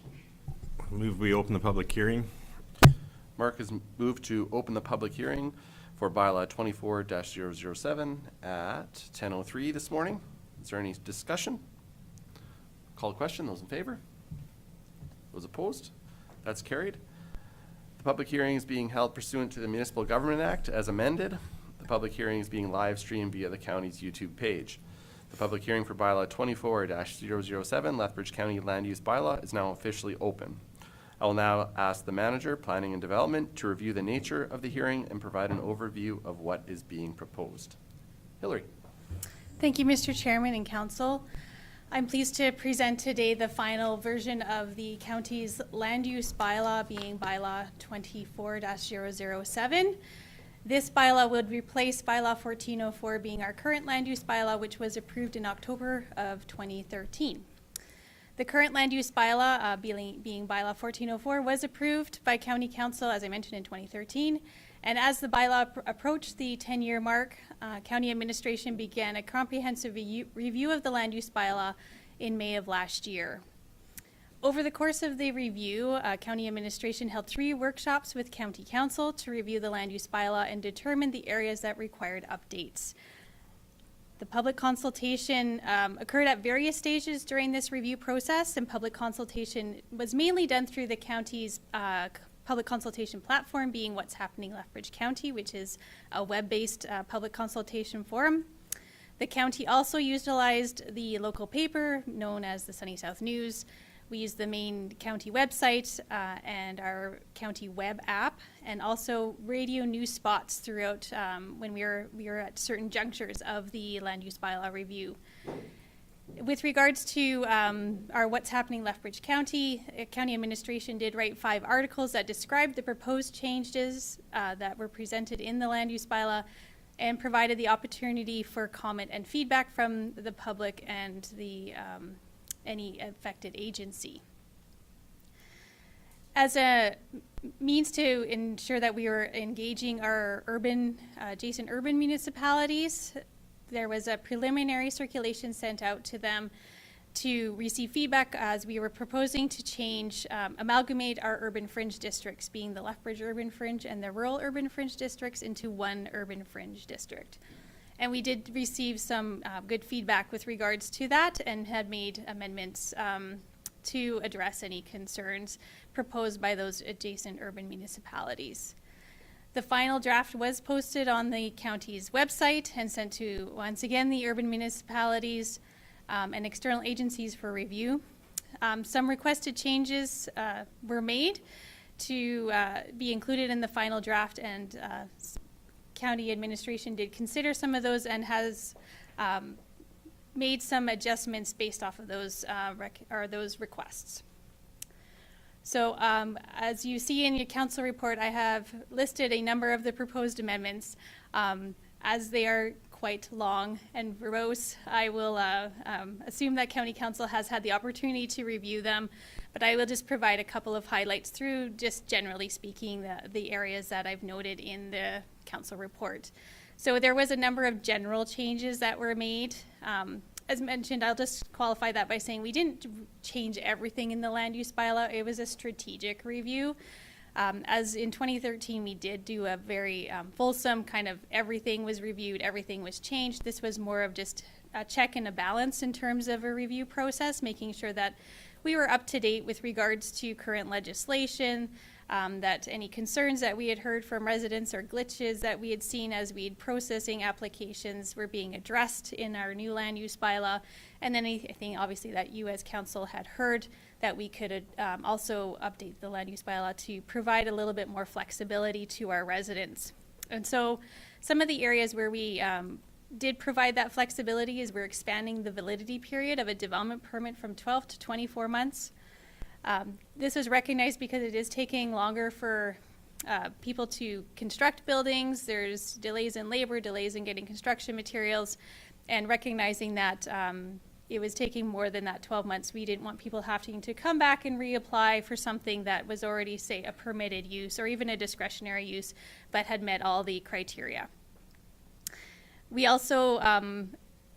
Move we open the public hearing. Mark has moved to open the public hearing for Bylaw 24-007 at 10:03 this morning. Is there any discussion? Call a question. Those in favor? Those opposed? That's carried. The public hearing is being held pursuant to the Municipal Government Act as amended. The public hearing is being live streamed via the county's YouTube page. The public hearing for Bylaw 24-007, Lethbridge County Land Use Bylaw, is now officially open. I will now ask the Manager, Planning and Development, to review the nature of the hearing and provide an overview of what is being proposed. Hillary. Thank you, Mr. Chairman and Council. I'm pleased to present today the final version of the county's land use bylaw, being Bylaw 24-007. This bylaw would replace Bylaw 1404, being our current land use bylaw, which was approved in October of 2013. The current land use bylaw, being Bylaw 1404, was approved by County Council, as I mentioned, in 2013. And as the bylaw approached the 10-year mark, County Administration began a comprehensive review of the land use bylaw in May of last year. Over the course of the review, County Administration held 3 workshops with County Council to review the land use bylaw and determine the areas that required updates. The public consultation occurred at various stages during this review process, and public consultation was mainly done through the county's public consultation platform, being What's Happening Lethbridge County, which is a web-based public consultation forum. The county also utilized the local paper known as the Sunny South News. We used the main county website and our county web app, and also radio news spots throughout when we were at certain junctures of the land use bylaw review. With regards to our What's Happening Lethbridge County, County Administration did write 5 articles that described the proposed changes that were presented in the land use bylaw and provided the opportunity for comment and feedback from the public and the any affected agency. As a means to ensure that we were engaging our adjacent urban municipalities, there was a preliminary circulation sent out to them to receive feedback as we were proposing to change, amalgamate our urban fringe districts, being the Lethbridge Urban Fringe and the Rural Urban Fringe districts, into one urban fringe district. And we did receive some good feedback with regards to that and had made amendments to address any concerns proposed by those adjacent urban municipalities. The final draft was posted on the county's website and sent to, once again, the urban municipalities and external agencies for review. Some requested changes were made to be included in the final draft, and County Administration did consider some of those and has made some adjustments based off of those requests. So as you see in your council report, I have listed a number of the proposed amendments. As they are quite long and verbose, I will assume that County Council has had the opportunity to review them, but I will just provide a couple of highlights through, just generally speaking, the areas that I've noted in the council report. So there was a number of general changes that were made. As mentioned, I'll just qualify that by saying we didn't change everything in the land use bylaw. It was a strategic review. As in 2013, we did do a very fulsome kind of everything was reviewed, everything was changed. This was more of just a check and a balance in terms of a review process, making sure that we were up to date with regards to current legislation, that any concerns that we had heard from residents or glitches that we had seen as we had processing applications were being addressed in our new land use bylaw, and then anything obviously that you as council had heard that we could also update the land use bylaw to provide a little bit more flexibility to our residents. And so some of the areas where we did provide that flexibility is we're expanding the validity period of a development permit from 12 to 24 months. This was recognized because it is taking longer for people to construct buildings. There's delays in labor, delays in getting construction materials, and recognizing that it was taking more than that 12 months. We didn't want people having to come back and reapply for something that was already, say, a permitted use or even a discretionary use, but had met all the criteria. We also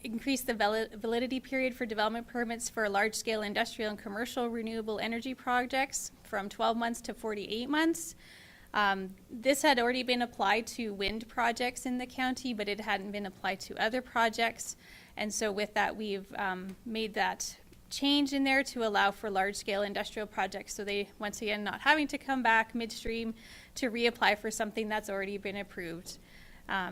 increased the validity period for development permits for large-scale industrial and commercial renewable energy projects from 12 months to 48 months. This had already been applied to wind projects in the county, but it hadn't been applied to other projects. And so with that, we've made that change in there to allow for large-scale industrial projects. So they, once again, not having to come back midstream to reapply for something that's already been approved.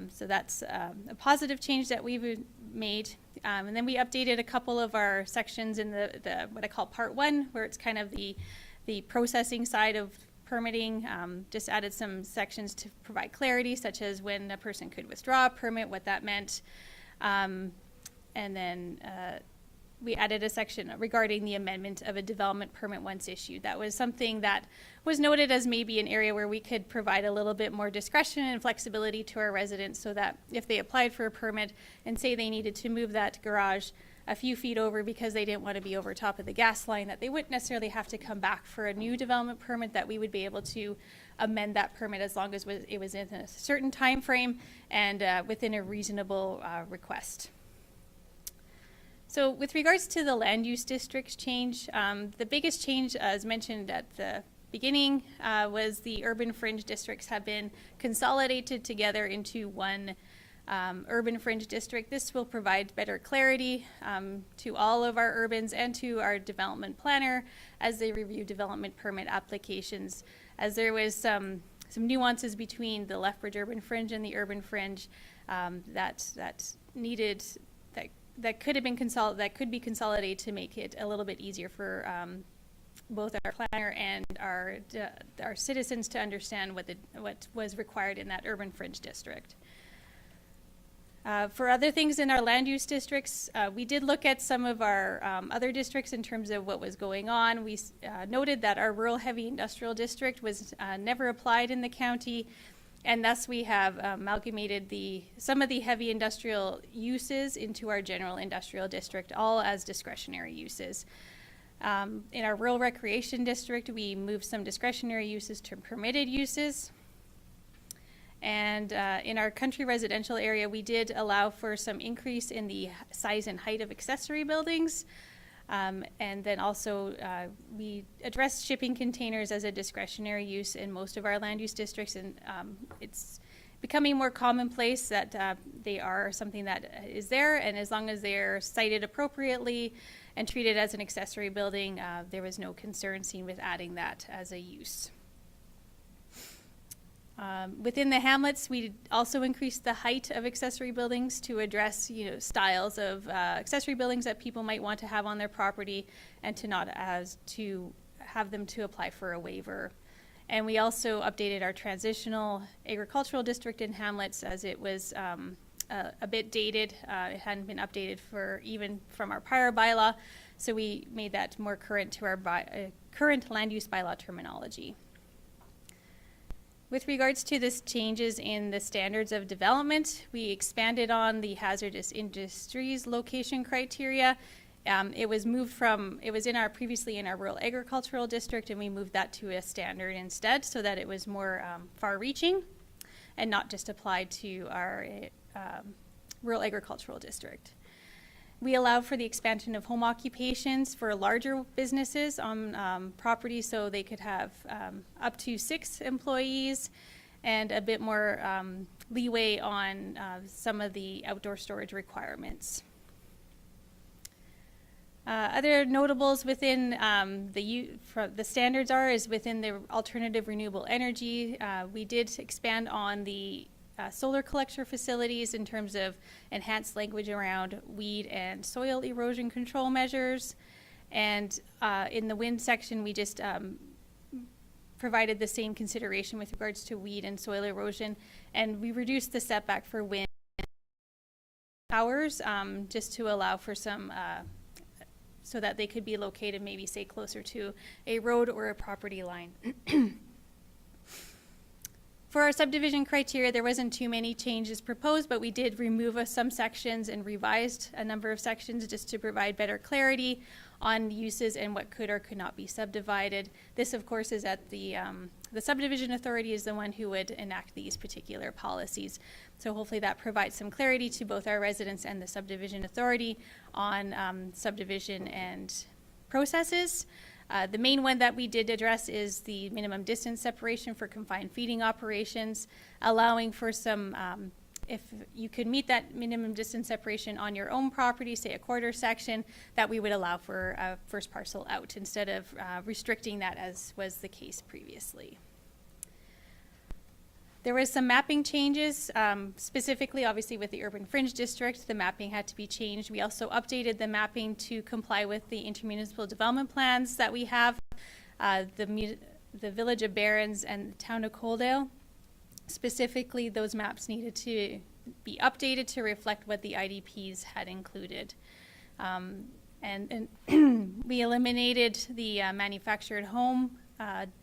So that's a positive change that we've made. And then we updated a couple of our sections in the what I call Part 1, where it's kind of the processing side of permitting. Just added some sections to provide clarity, such as when a person could withdraw a permit, what that meant. And then we added a section regarding the amendment of a development permit once issued. That was something that was noted as maybe an area where we could provide a little bit more discretion and flexibility to our residents, so that if they applied for a permit and say they needed to move that garage a few feet over because they didn't want to be over top of the gas line, that they wouldn't necessarily have to come back for a new development permit, that we would be able to amend that permit as long as it was in a certain time frame and within a reasonable request. So with regards to the land use districts change, the biggest change, as mentioned at the beginning, was the urban fringe districts have been consolidated together into one urban fringe district. This will provide better clarity to all of our urbans and to our development planner as they review development permit applications, as there was some nuances between the Lethbridge urban fringe and the urban fringe that needed that could have been be consolidated to make it a little bit easier for both our planner and our citizens to understand what was required in that urban fringe district. For other things in our land use districts, we did look at some of our other districts in terms of what was going on. We noted that our rural heavy industrial district was never applied in the county, and thus we have amalgamated some of the heavy industrial uses into our general industrial district, all as discretionary uses. In our rural recreation district, we moved some discretionary uses to permitted uses. And in our country residential area, we did allow for some increase in the size and height of accessory buildings. And then also we addressed shipping containers as a discretionary use in most of our land use districts. And it's becoming more commonplace that they are something that is there. And as long as they're cited appropriately and treated as an accessory building, there was no concern seen with adding that as a use. Within the hamlets, we also increased the height of accessory buildings to address, styles of accessory buildings that people might want to have on their property, and to have them to apply for a waiver. And we also updated our transitional agricultural district in hamlets, as it was a bit dated. It hadn't been updated even from our prior bylaw, so we made that more current to our current land use bylaw terminology. With regards to this changes in the standards of development, we expanded on the hazardous industries location criteria. It was previously in our rural agricultural district, and we moved that to a standard instead, so that it was more far-reaching and not just applied to our rural agricultural district. We allow for the expansion of home occupations for larger businesses on property, so they could have up to 6 employees, and a bit more leeway on some of the outdoor storage requirements. Other notables within the standards is within the alternative renewable energy. We did expand on the solar collector facilities in terms of enhanced language around weed and soil erosion control measures. And in the wind section, we just provided the same consideration with regards to weed and soil erosion. And we reduced the setback for wind towers, just to allow for some, so that they could be located maybe, say, closer to a road or a property line. For our subdivision criteria, there wasn't too many changes proposed, but we did remove some sections and revised a number of sections just to provide better clarity on uses and what could or could not be subdivided. This, of course, is at the subdivision authority is the one who would enact these particular policies. So hopefully that provides some clarity to both our residents and the subdivision authority on subdivision and processes. The main one that we did address is the minimum distance separation for confined feeding operations, allowing for some, if you could meet that minimum distance separation on your own property, say a quarter section, that we would allow for a first parcel out instead of restricting that as was the case previously. There was some mapping changes, specifically obviously with the urban fringe district, the mapping had to be changed. We also updated the mapping to comply with the intermunicipal development plans that we have, the village of Barons and the town of Coaldale. Specifically, those maps needed to be updated to reflect what the IDPs had included. And we eliminated the manufactured home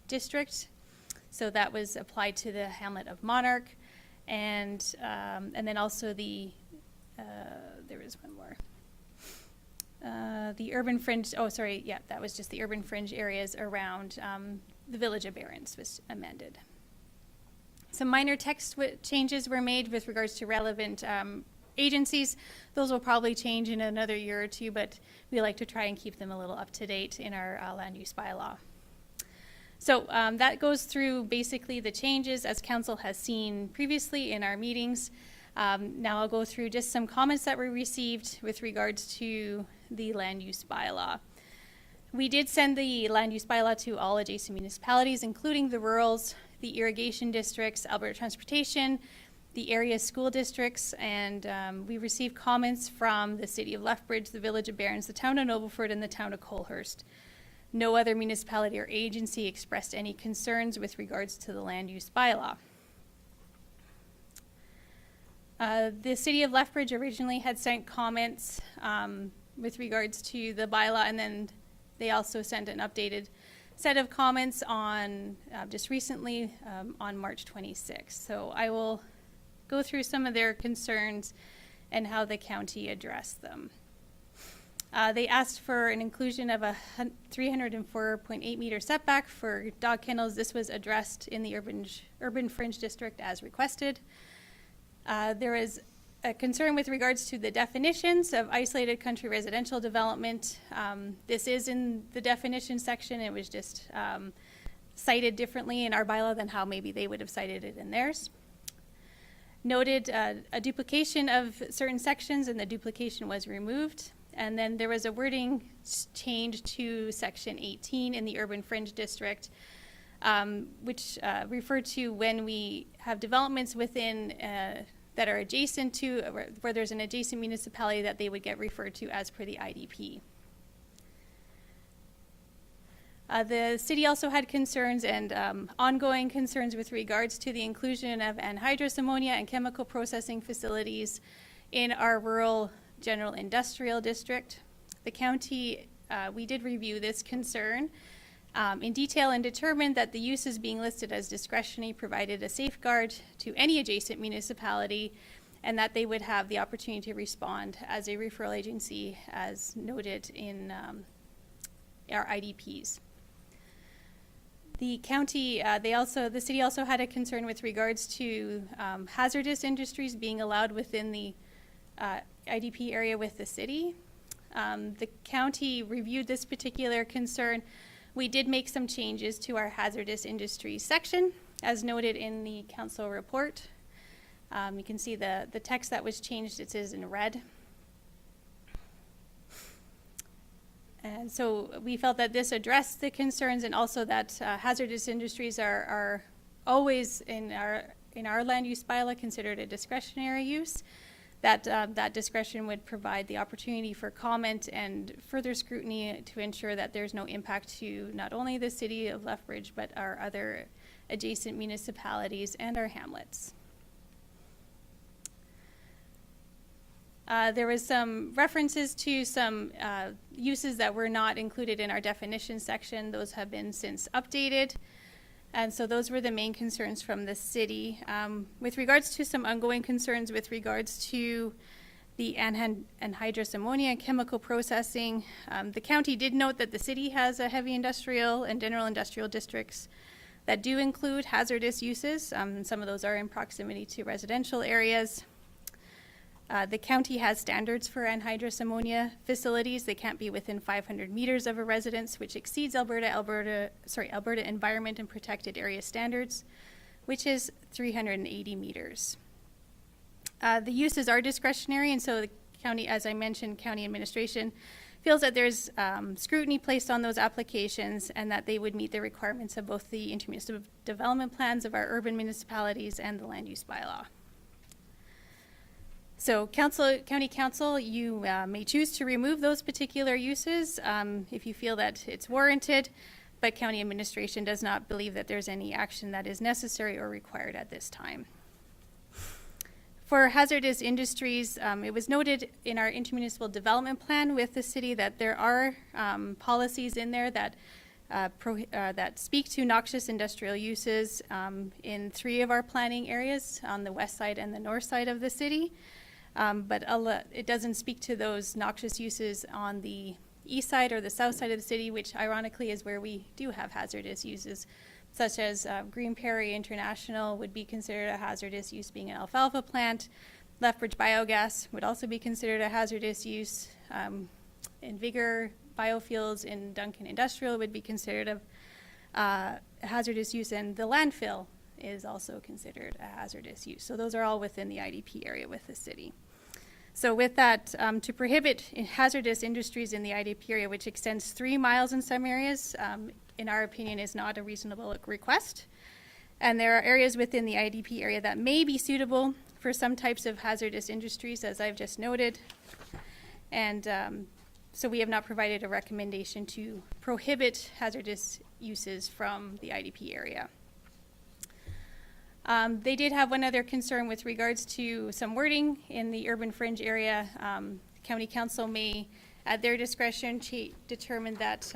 district. So that was applied to the hamlet of Monarch, and then also the there was one more. The urban fringe. Oh, sorry. Yeah, that was just the urban fringe areas around the village of Barons was amended. Some minor text changes were made with regards to relevant agencies. Those will probably change in another year or two, but we like to try and keep them a little up to date in our land use bylaw. So that goes through basically the changes as council has seen previously in our meetings. Now I'll go through just some comments that were received with regards to the land use bylaw. We did send the land use bylaw to all adjacent municipalities, including the rurals, the irrigation districts, Alberta Transportation, the area school districts, and we received comments from the city of Lethbridge, the village of Barons, the town of Nobleford, and the town of Colehurst. No other municipality or agency expressed any concerns with regards to the land use bylaw. The city of Lethbridge originally had sent comments with regards to the bylaw, and then they also sent an updated set of comments on just recently on March 26th. So I will go through some of their concerns and how the county addressed them. They asked for an inclusion of a 304.8 meter setback for dog kennels. This was addressed in the urban fringe district as requested. There is a concern with regards to the definitions of isolated country residential development. This is in the definition section. It was just cited differently in our bylaw than how maybe they would have cited it in theirs. Noted a duplication of certain sections, and the duplication was removed. And then there was a wording change to section 18 in the urban fringe district, which referred to when we have developments within that are adjacent to, where there's an adjacent municipality, that they would get referred to as per the IDP. The city also had concerns and ongoing concerns with regards to the inclusion of anhydrous ammonia and chemical processing facilities in our rural general industrial district. The county, we did review this concern in detail and determined that the uses being listed as discretionary provided a safeguard to any adjacent municipality, and that they would have the opportunity to respond as a referral agency as noted in our IDPs. The county, the city also had a concern with regards to hazardous industries being allowed within the IDP area with the city. The county reviewed this particular concern. We did make some changes to our hazardous industries section, as noted in the council report. You can see the text that was changed, it is in red. And so we felt that this addressed the concerns, and also that hazardous industries are always in our land use bylaw considered a discretionary use. That discretion would provide the opportunity for comment and further scrutiny to ensure that there's no impact to not only the city of Lethbridge, but our other adjacent municipalities and our hamlets. There was some references to some uses that were not included in our definition section. Those have been since updated. And so those were the main concerns from the city. With regards to some ongoing concerns with regards to the anhydrous ammonia chemical processing, the county did note that the city has a heavy industrial and general industrial districts that do include hazardous uses. And some of those are in proximity to residential areas. The county has standards for anhydrous ammonia facilities. They can't be within 500 meters of a residence, which exceeds Alberta Environment and Protected Area Standards, which is 380 meters. The uses are discretionary, and so the county, as I mentioned, county administration feels that there's scrutiny placed on those applications and that they would meet the requirements of both the intermunicipal development plans of our urban municipalities and the land use bylaw. So county council, you may choose to remove those particular uses if you feel that it's warranted, but county administration does not believe that there's any action that is necessary or required at this time. For hazardous industries, it was noted in our intermunicipal development plan with the city that there are policies in there that that speak to noxious industrial uses in 3 of our planning areas on the west side and the north side of the city. But it doesn't speak to those noxious uses on the east side or the south side of the city, which ironically is where we do have hazardous uses, such as Green Prairie International would be considered a hazardous use, being an alfalfa plant. Lethbridge Biogas would also be considered a hazardous use. Vigor Biofuels in Duncan Industrial would be considered a hazardous use, and the landfill is also considered a hazardous use. So those are all within the IDP area with the city. So with that, to prohibit hazardous industries in the IDP area, which extends 3 miles in some areas, in our opinion, is not a reasonable request. And there are areas within the IDP area that may be suitable for some types of hazardous industries, as I've just noted. And so we have not provided a recommendation to prohibit hazardous uses from the IDP area. They did have one other concern with regards to some wording in the urban fringe area. County council may, at their discretion, determine that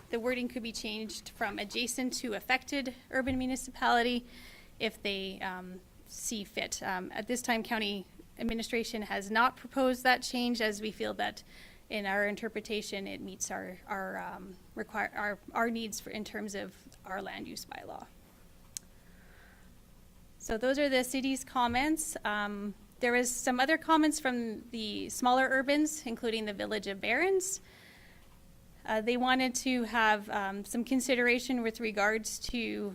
the wording could be changed from adjacent to affected urban municipality if they see fit. At this time, county administration has not proposed that change, as we feel that in our interpretation it meets our needs in terms of our land use bylaw. So those are the city's comments. There was some other comments from the smaller urbans, including the village of Barons. They wanted to have some consideration with regards to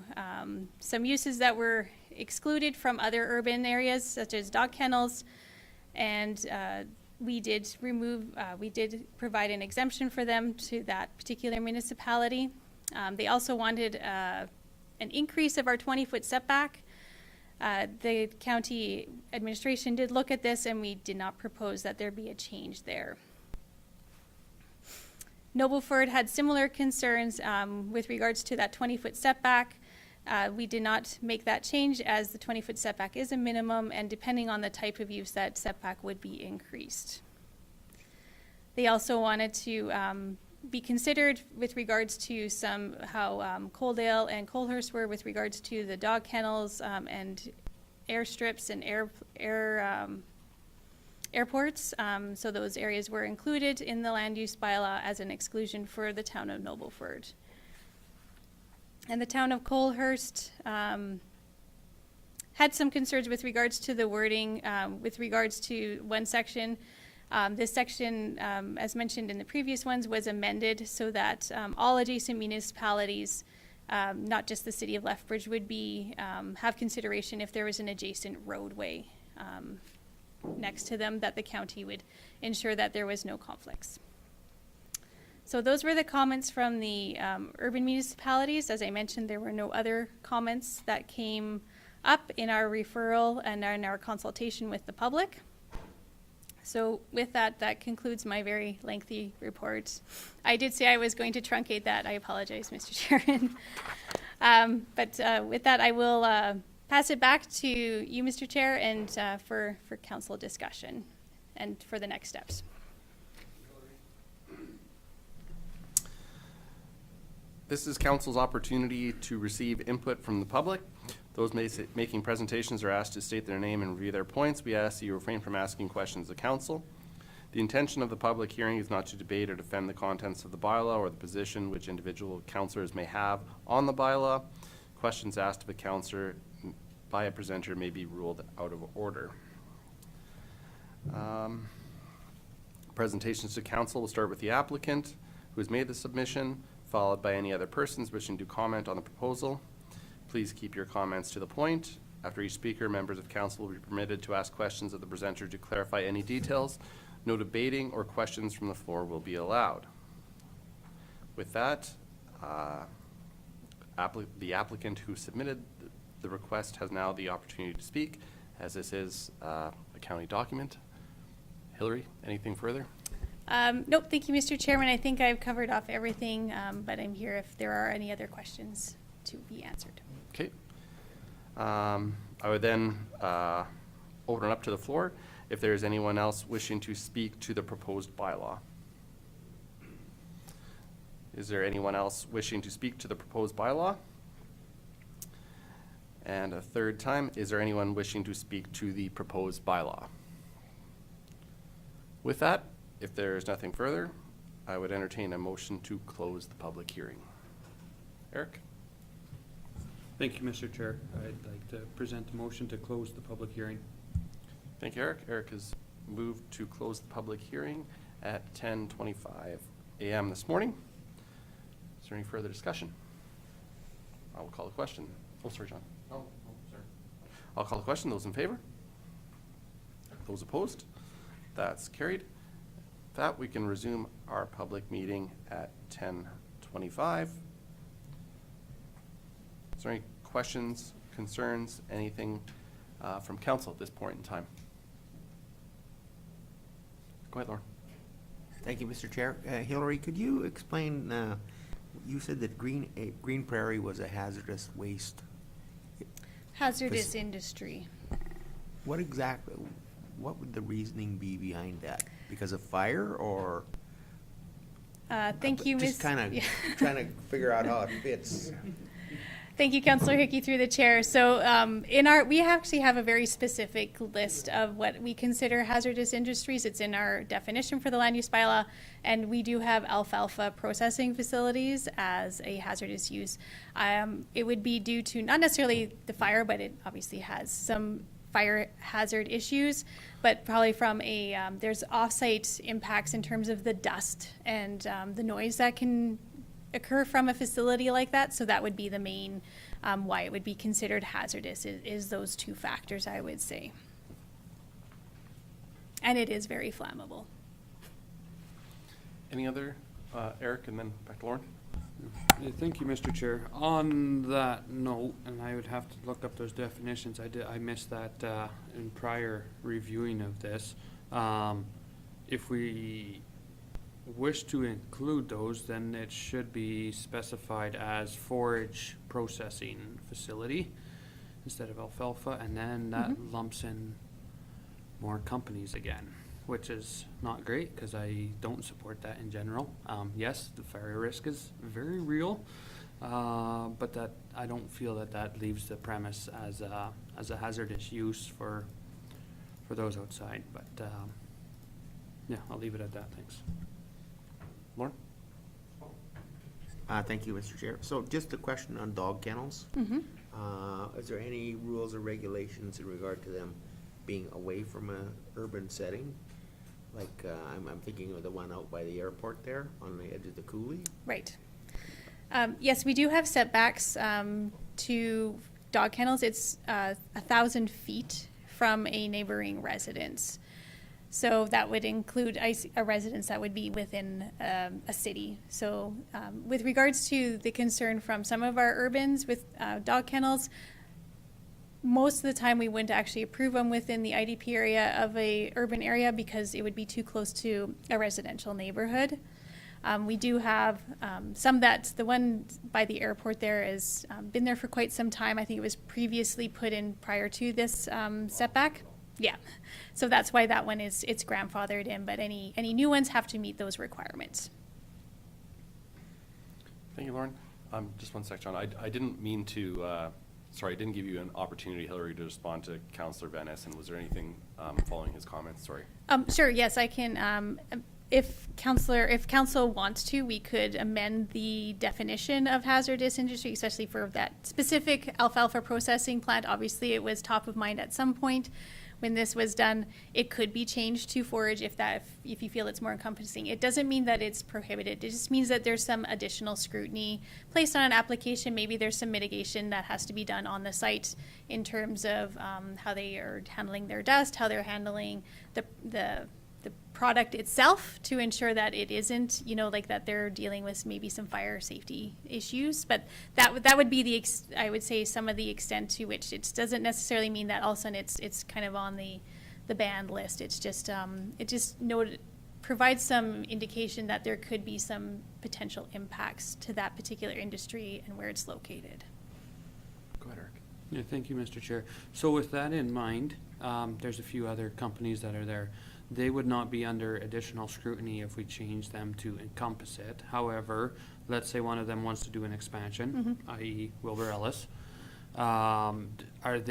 some uses that were excluded from other urban areas, such as dog kennels, and we did provide an exemption for them to that particular municipality. They also wanted an increase of our 20-foot setback. The county administration did look at this, and we did not propose that there be a change there. Nobleford had similar concerns with regards to that 20-foot setback. We did not make that change, as the 20-foot setback is a minimum, and depending on the type of use, that setback would be increased. They also wanted to be considered with regards to how Coaldale and Colehurst were with regards to the dog kennels and airstrips and airports. So those areas were included in the land use bylaw as an exclusion for the town of Nobleford. And the town of Colehurst had some concerns with regards to the wording, with regards to one section. This section, as mentioned in the previous ones, was amended so that all adjacent municipalities, not just the city of Lethbridge, would be have consideration if there was an adjacent roadway next to them, that the county would ensure that there was no conflicts. So those were the comments from the urban municipalities. As I mentioned, there were no other comments that came up in our referral and in our consultation with the public. So with that, that concludes my very lengthy report. I did say I was going to truncate that. I apologize, Mr. Chairman. But with that, I will pass it back to you, Mr. Chair, and for council discussion. and for the next steps. This is council's opportunity to receive input from the public. Those making presentations are asked to state their name and review their points. We ask that you refrain from asking questions of council. The intention of the public hearing is not to debate or defend the contents of the bylaw or the position which individual councillors may have on the bylaw. Questions asked of a councillor by a presenter may be ruled out of order. Presentations to council will start with the applicant who has made the submission, followed by any other persons wishing to comment on the proposal. Please keep your comments to the point. After each speaker, members of council will be permitted to ask questions of the presenter to clarify any details. No debating or questions from the floor will be allowed. With that, the applicant who submitted the request has now the opportunity to speak, as this is a county document. Hillary, anything further? Nope, thank you, Mr. Chairman. I think I've covered off everything, but I'm here if there are any other questions to be answered. Okay. I would then open it up to the floor if there is anyone else wishing to speak to the proposed bylaw. Is there anyone else wishing to speak to the proposed bylaw? And a third time, is there anyone wishing to speak to the proposed bylaw? With that, if there is nothing further, I would entertain a motion to close the public hearing. Eric? Thank you, Mr. Chair. I'd like to present a motion to close the public hearing. Thank you, Eric. Eric has moved to close the public hearing at 10:25 a.m. this morning. Is there any further discussion? I will call the question. Oh, sorry, John. Oh, sorry. I'll call the question. Those in favor? Those opposed? That's carried. With that, we can resume our public meeting at 10:25. Is there any questions, concerns, anything from council at this point in time? Go ahead, Lauren. Thank you, Mr. Chair. Hillary, could you explain, you said that Green Prairie was a hazardous waste. Hazardous industry. What exactly, what would the reasoning be behind that? Because of fire or? Thank you, Just kind of trying to figure out how it fits. Thank you, Councillor Hickey, through the chair. So we actually have a very specific list of what we consider hazardous industries. It's in our definition for the land use bylaw, and we do have alfalfa processing facilities as a hazardous use. It would be due to not necessarily the fire, but it obviously has some fire hazard issues, but probably from there's off-site impacts in terms of the dust and the noise that can occur from a facility like that. So that would be the main why it would be considered hazardous is those two factors, I would say. And it is very flammable. Any other, Eric, and then back to Lauren? Thank you, Mr. Chair. On that note, and I would have to look up those definitions. I missed that in prior reviewing of this. If we wish to include those, then it should be specified as forage processing facility instead of alfalfa, and then that lumps in more companies again, which is not great because I don't support that in general. Yes, the fire risk is very real, but that I don't feel that leaves the premise as a hazardous use for those outside. But yeah, I'll leave it at that. Thanks. Lauren? Thank you, Mr. Chair. So just a question on dog kennels. Is there any rules or regulations in regard to them being away from a urban setting? Like, I'm thinking of the one out by the airport there on the edge of the coulee. Right. Yes, we do have setbacks to dog kennels. It's 1,000 feet from a neighboring residence. So that would include a residence that would be within a city. So with regards to the concern from some of our urbans with dog kennels, most of the time we wouldn't actually approve them within the IDP area of a urban area because it would be too close to a residential neighborhood. We do have some the one by the airport there has been there for quite some time. I think it was previously put in prior to this setback. Yeah, so that's why that one it's grandfathered in, but any new ones have to meet those requirements. Thank you, Lauren. Just one sec, John. I didn't mean to, sorry, I didn't give you an opportunity, Hillary, to respond to Councillor Van Essen. Was there anything following his comments? Sorry. Sure, yes, I can, if council wants to, we could amend the definition of hazardous industry, especially for that specific alfalfa processing plant. Obviously, it was top of mind at some point when this was done. It could be changed to forage if you feel it's more encompassing. It doesn't mean that it's prohibited. It just means that there's some additional scrutiny placed on an application. Maybe there's some mitigation that has to be done on the site in terms of how they are handling their dust, how they're handling the product itself to ensure that it isn't, like that they're dealing with maybe some fire safety issues. But that would be I would say some of the extent to which it doesn't necessarily mean that all of a sudden it's kind of on the banned list. It's just, provides some indication that there could be some potential impacts to that particular industry and where it's located. Go ahead, Eric. Yeah, thank you, Mr. Chair. So with that in mind, there's a few other companies that are there. They would not be under additional scrutiny if we change them to encompass it. However, let's say one of them wants to do an expansion, i.e. Wilbur Ellis. Would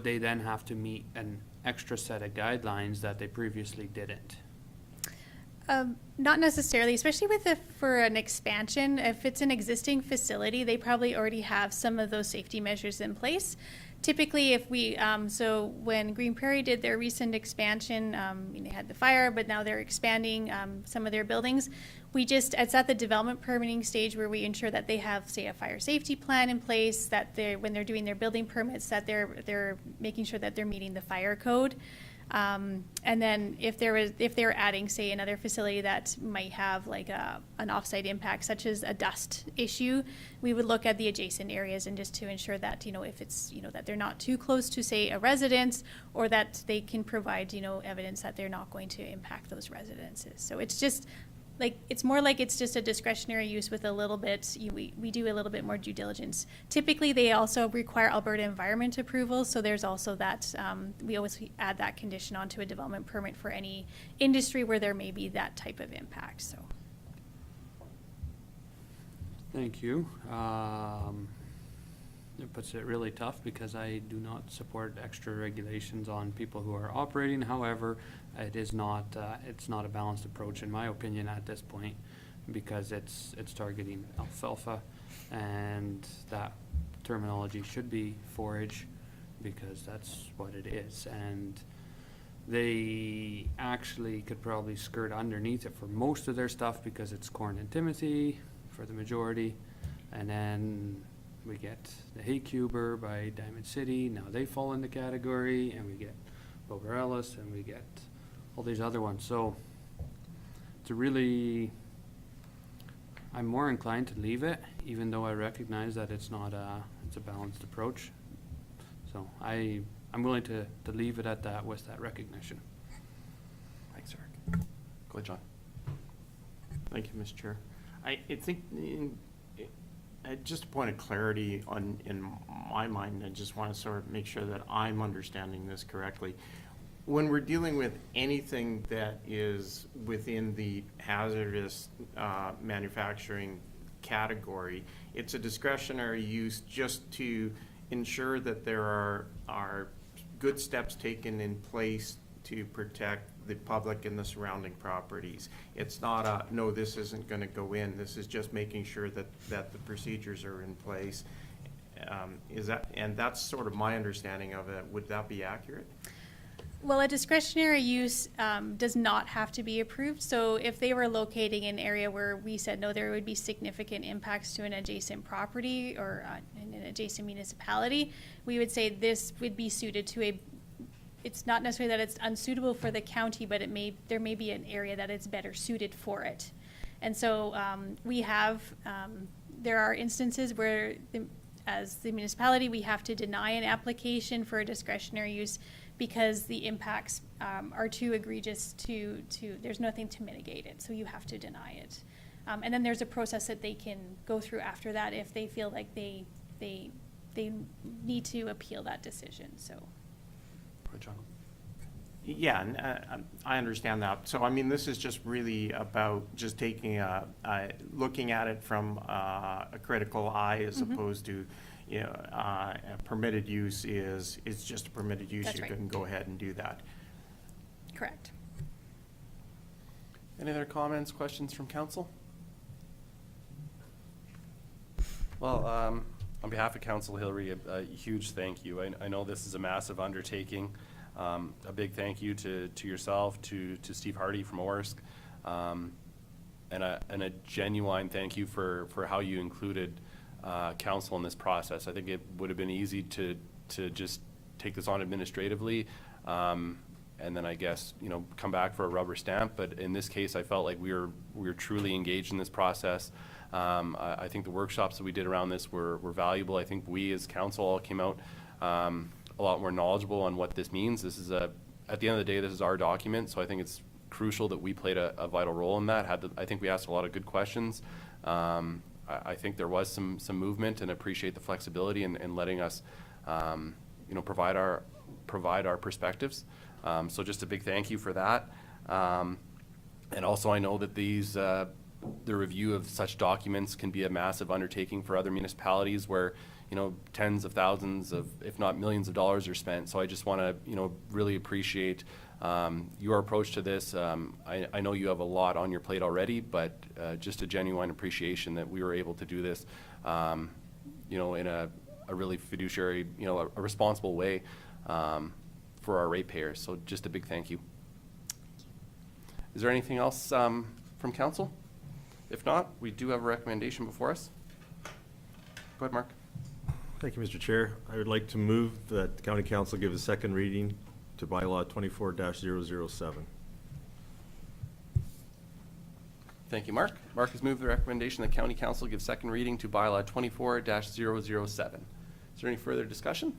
they then have to meet an extra set of guidelines that they previously didn't? Not necessarily, especially for an expansion. If it's an existing facility, they probably already have some of those safety measures in place. Typically, if we, so when Green Prairie did their recent expansion, they had the fire, but now they're expanding some of their buildings. It's at the development permitting stage where we ensure that they have, say, a fire safety plan in place, that when they're doing their building permits, that they're making sure that they're meeting the fire code. And then if they're adding, say, another facility that might have like an offsite impact, such as a dust issue, we would look at the adjacent areas and just to ensure that, if it's, that they're not too close to, say, a residence, or that they can provide, evidence that they're not going to impact those residences. So it's just it's more like it's just a discretionary use with a little bit, we do a little bit more due diligence. Typically, they also require Alberta environment approval, so there's also that, we always add that condition onto a development permit for any industry where there may be that type of impact, so. Thank you. It puts it really tough because I do not support extra regulations on people who are operating. However, it's not a balanced approach in my opinion at this point, because it's targeting alfalfa, and that terminology should be forage because that's what it is. And they actually could probably skirt underneath it for most of their stuff because it's corn and timothy for the majority, and then we get the hay cuber by Diamond City. Now they fall in the category, and we get Wilbur Ellis, and we get all these other ones. So I'm more inclined to leave it, even though I recognize that it's a balanced approach. So I'm willing to leave it at that with that recognition. Thanks, Eric. Go ahead, John. Thank you, Mr. Chair. I think just a point of clarity in my mind, I just want to sort of make sure that I'm understanding this correctly. When we're dealing with anything that is within the hazardous manufacturing category, it's a discretionary use just to ensure that there are good steps taken in place to protect the public and the surrounding properties. It's not no, this isn't going to go in. This is just making sure that the procedures are in place. And that's sort of my understanding of it. Would that be accurate? Well, a discretionary use does not have to be approved. So if they were locating an area where we said, no, there would be significant impacts to an adjacent property or in an adjacent municipality, we would say this would be suited to it's not necessarily that it's unsuitable for the county, but there may be an area that it's better suited for it. And so there are instances where as the municipality, we have to deny an application for a discretionary use because the impacts are too egregious there's nothing to mitigate it, so you have to deny it. And then there's a process that they can go through after that if they feel like they need to appeal that decision, so. Go ahead, John. Yeah, and I understand that. So, I mean, this is just really about just taking looking at it from a critical eye as opposed to, you know, a permitted use is just a permitted use. That's You right. can go ahead and do that. Correct. Any other comments, questions from council? Well, on behalf of Council Hillary, a huge thank you. I know this is a massive undertaking. A big thank you to yourself, to Steve Hardy from Orsk, and a genuine thank you for how you included council in this process. I think it would have been easy to just take this on administratively, and then I guess, you know, come back for a rubber stamp. But in this case, I felt like we were truly engaged in this process. I think the workshops that we did around this were valuable. I think we as council all came out a lot more knowledgeable on what this means. This is at the end of the day, this is our document, so I think it's crucial that we played a vital role in that. I think we asked a lot of good questions. I think there was some movement, and appreciate the flexibility in letting us, you know, provide our perspectives. So just a big thank you for that. And also, I know that the review of such documents can be a massive undertaking for other municipalities where, you know, tens of thousands of, if not millions of dollars are spent. So I just want to, you know, really appreciate your approach to this. I know you have a lot on your plate already, but just a genuine appreciation that we were able to do this, you know, in a really fiduciary, you know, a responsible way for our ratepayers. So just a big thank you. Is there anything else from council? If not, we do have a recommendation before us. Go ahead, Mark. Thank you, Mr. Chair. I would like to move that the county council give a second reading to bylaw 24-007. Thank you, Mark. Mark has moved the recommendation that county council give second reading to bylaw 24-007. Is there any further discussion?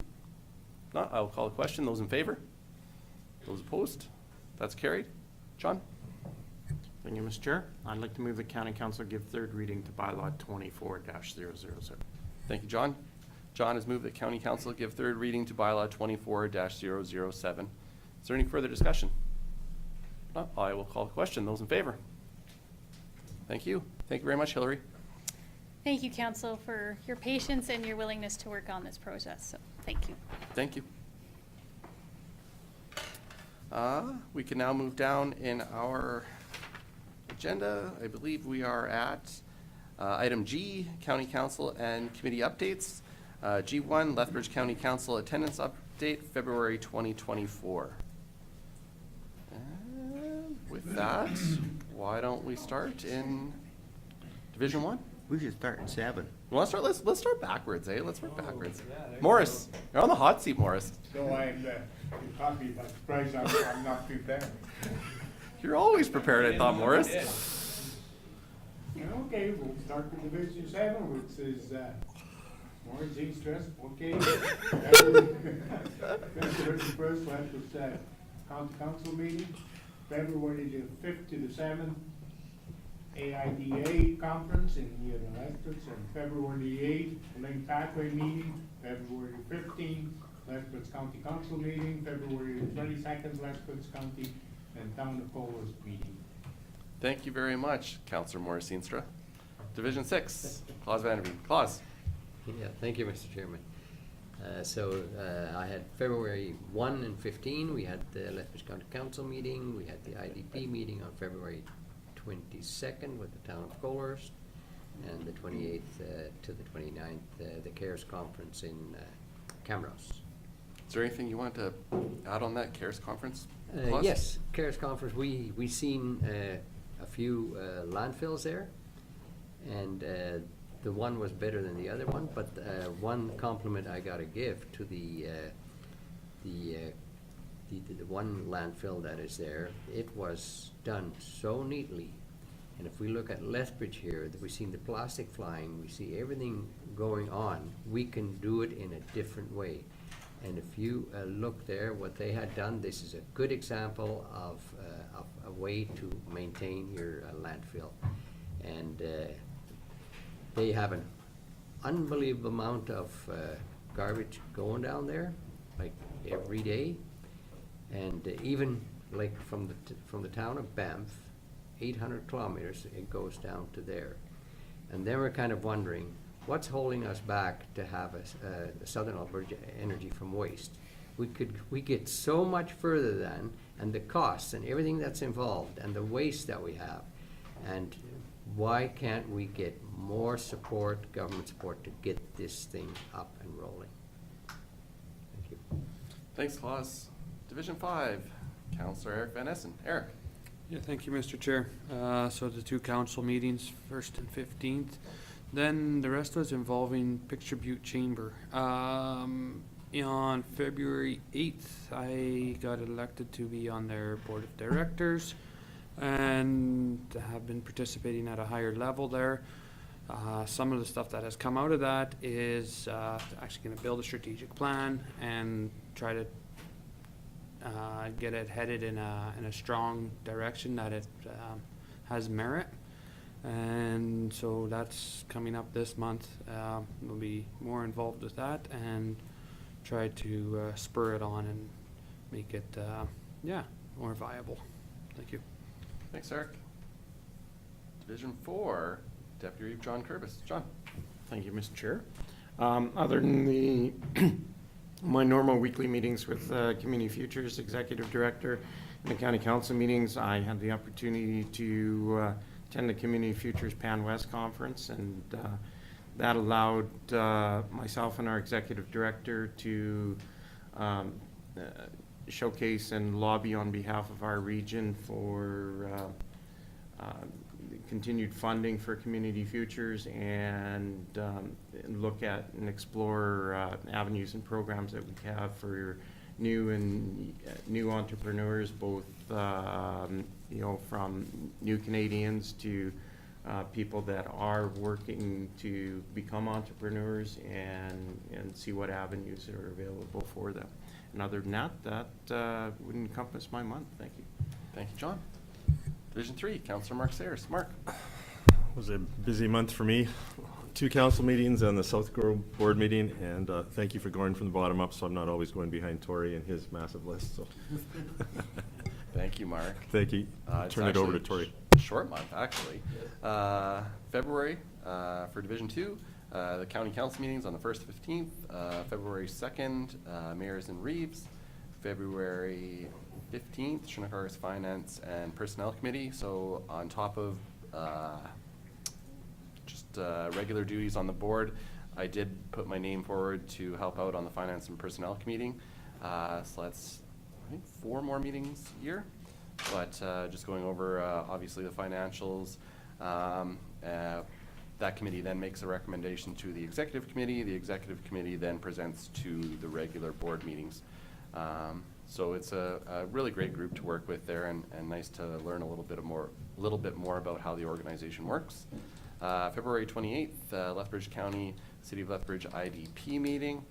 If not, I will call the question. Those in favor? Those opposed? That's carried. John? Thank you, Mr. Chair. I'd like to move the county council give third reading to bylaw 24-007. Thank you, John. John has moved that county council give third reading to bylaw 24-007. Is there any further discussion? If not, I will call the question. Those in favor? Thank you. Thank you very much, Hillary. Thank you, council, for your patience and your willingness to work on this process. So, thank you. Thank you. We can now move down in our agenda. I believe we are at item G, County Council and Committee Updates. G1, Lethbridge County Council Attendance Update, February 2024. And with that, why don't we start in Division 1? We should start in 7. Well, let's start backwards, eh? Let's work backwards. Morris, you're on the hot seat, Morris. So I'm happy, but surprised I'm not prepared. You're always prepared, I thought, Morris. Okay, we'll start with Division 7, which is Morris East West, okay. February 1st, Lethbridge County Council meeting, February the 5th to the 7th, AIDA conference in Lethbridge, and February the 8th, Link Pathway meeting, February 15th, Lethbridge County Council meeting, February 22nd, Lethbridge County and Town of Colors meeting. Thank you very much, Councillor Morris Eenstra. Division 6, Claus Vanderveen. Claus. Yeah, thank you, Mr. Chairman. I had February 1 and 15, we had the Lethbridge County Council meeting, we had the IDP meeting on February 22nd with the Town of Colors, and the 28th to the 29th, the CARES conference in Camrose. Is there anything you want to add on that CARES conference? Claus? Yes, CARES conference, we seen a few landfills there, and the one was better than the other one, but one compliment I gotta give to the one landfill that is there, it was done so neatly. And if we look at Lethbridge here, that we seen the plastic flying, we see everything going on, we can do it in a different way. And if you look there, what they had done, this is a good example of a way to maintain your landfill. And they have an unbelievable amount of garbage going down there, like every day. And even like from the town of Banff, 800 kilometers, it goes down to there. And then we're kind of wondering, what's holding us back to have a Southern Alberta energy from waste? We get so much further than, and the costs and everything that's involved and the waste that we have. And why can't we get more support, government support, to get this thing up and rolling? Thank you. Thanks, Claus. Division 5, Councillor Eric Van Essen. Eric? Yeah, thank you, Mr. Chair. So the two council meetings, 1st and 15th. Then the rest was involving Picture Butte Chamber. On February 8th, I got elected to be on their board of directors and have been participating at a higher level there. Some of the stuff that has come out of that is actually going to build a strategic plan and try to get it headed in a strong direction that it has merit. And so that's coming up this month. We'll be more involved with that and try to spur it on and make it, more viable. Thank you. Thanks, Eric. Division 4, Deputy Reeve John Curbis. John? Thank you, Mr. Chair. Other than my normal weekly meetings with Community Futures Executive Director and the County Council meetings, I had the opportunity to attend the Community Futures Pan West Conference, and that allowed myself and our Executive Director to showcase and lobby on behalf of our region for continued funding for Community Futures and look at and explore avenues and programs that we have for new entrepreneurs, both from new Canadians to people that are working to become entrepreneurs and see what avenues are available for them. And other than that would encompass my month. Thank you. Thank you, John. Division 3, Councillor Mark Sayers. Mark? It was a busy month for me. 2 council meetings and the South Grove board meeting, and thank you for going from the bottom up, so I'm not always going behind Tori and his massive list, so. Thank you, Mark. Thank you. It's Turn it over to actually Tori. a short month, actually. February, for Division 2, the county council meetings on the 1st, 15th. February 2nd, mayors and reeves. February 15th, Shinnecock's Finance and Personnel Committee. So on top of regular duties on the board, I did put my name forward to help out on the Finance and Personnel Committee. So that's, I think, 4 more meetings a year. But just going over, obviously, the financials. That committee then makes a recommendation to the executive committee. The executive committee then presents to the regular board meetings. So it's a really great group to work with there, and nice to learn a little bit more about how the organization works. February 28th, Lethbridge County, City of Lethbridge IDP meeting.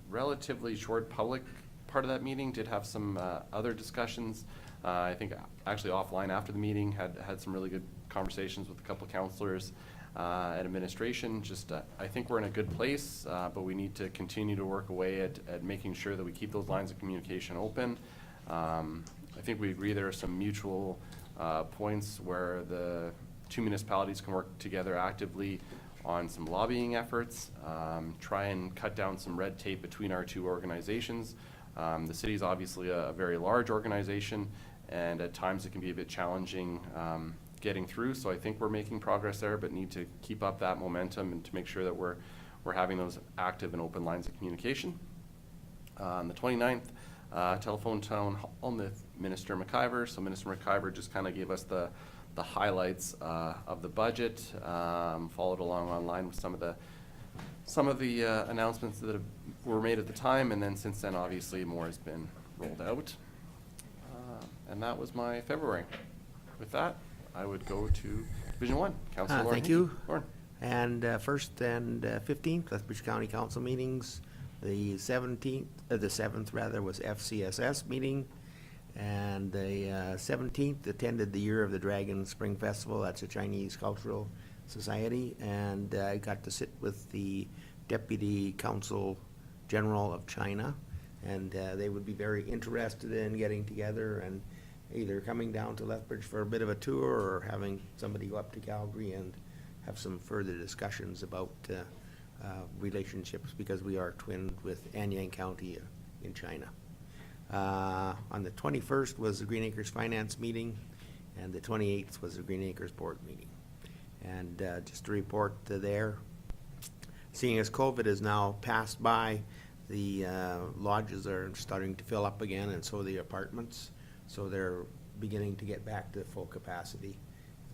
Relatively short public part of that meeting, did have some other discussions. I think actually offline after the meeting, had some really good conversations with a couple of councillors and administration. Just I think we're in a good place, but we need to continue to work away at making sure that we keep those lines of communication open. I think we agree there are some mutual points where the 2 municipalities can work together actively on some lobbying efforts, try and cut down some red tape between our 2 organizations. The city is obviously a very large organization, and at times it can be a bit challenging getting through. So I think we're making progress there, but need to keep up that momentum and to make sure that we're having those active and open lines of communication. On the 29th, telephone town hall with Minister McIver. So Minister McIver just kind of gave us the highlights of the budget, followed along online with some of the announcements that were made at the time, and then since then, obviously, more has been rolled out. And that was my February. With that, I would go to Division 1. Councilor Lauren. Thank you. Lauren. And 1st and 15th, Lethbridge County Council meetings. The 7th was FCSS meeting. And the 17th attended the Year of the Dragon Spring Festival. That's a Chinese cultural society. And I got to sit with the Deputy Consul General of China And they would be very interested in getting together and either coming down to Lethbridge for a bit of a tour or having somebody go up to Calgary and have some further discussions about relationships, because we are twinned with Anyang County in China. On the 21st was the Green Acres Finance meeting, and the 28th was the Green Acres Board meeting. And just to report there, seeing as COVID has now passed by, the lodges are starting to fill up again, and so the apartments. So they're beginning to get back to full capacity,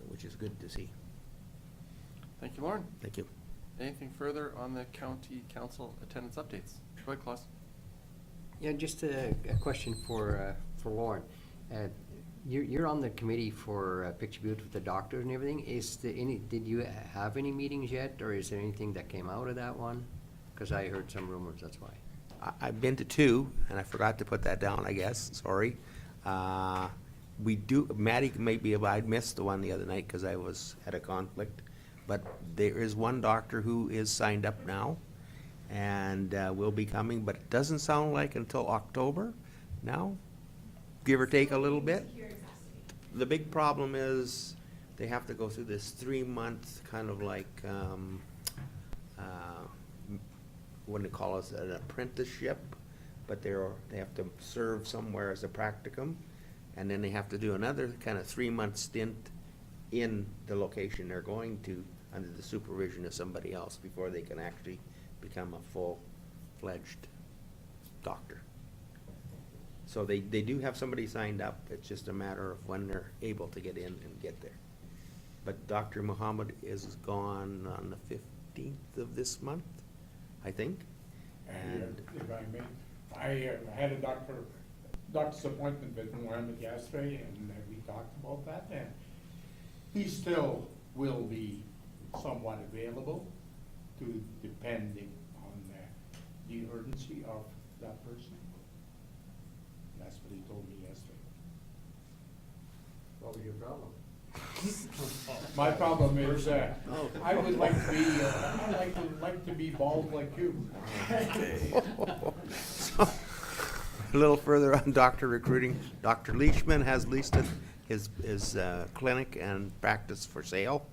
which is good to see. Thank you, Lauren. Thank you. Anything further on the county council attendance updates? Go ahead, Klaus. Yeah, just a question for Lauren. You're on the committee for Picture Butte with the doctor and everything. Did you have any meetings yet, or is there anything that came out of that one? Because I heard some rumors, that's why. I've been to 2, and I forgot to put that down, I guess, sorry. We do, Maddie may be able, I missed the one the other night because I had a conflict, but there is one doctor who is signed up now and will be coming, but it doesn't sound like until October now, give or take a little bit. The big problem is they have to go through this 3-month kind of like, what do they call it, an apprenticeship, but they have to serve somewhere as a practicum, and then they have to do another kind of 3-month stint in the location they're going to under the supervision of somebody else before they can actually become a full-fledged doctor. So they do have somebody signed up. It's just a matter of when they're able to get in and get there. But Dr. Muhammad is gone on the 15th of this month, I think. And if I may, I had a doctor's appointment with Mohammed yesterday, and we talked about that, and he still will be somewhat available to, depending on the urgency of that person. That's what he told me yesterday. What was your problem? My problem is, I would like to be, I'd like to be bald like you. A little further on doctor recruiting, Dr. Leishman has listed his clinic and practice for sale,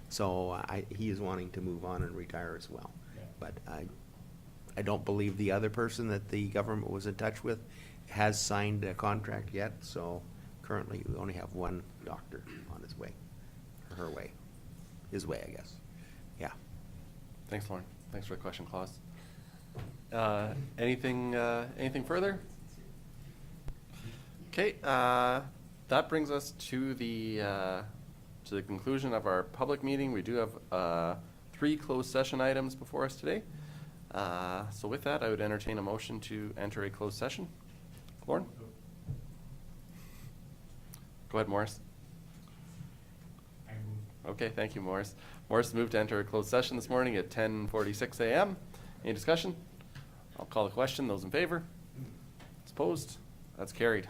so he is wanting to move on and retire as well. Yeah. But I don't believe the other person that the government was in touch with has signed a contract yet, so currently we only have one doctor on his way, or her way, his way, I guess. Yeah. Thanks, Lauren. Thanks for the question, Klaus. Anything further? Okay, that brings us to the conclusion of our public meeting. We do have 3 closed session items before us today. So with that, I would entertain a motion to enter a closed session. Lauren? Go ahead, Morris. I move. Okay, thank you, Morris. Morris moved to enter a closed session this morning at 10:46 a.m. Any discussion? I'll call the question. Those in favor? Opposed? That's carried.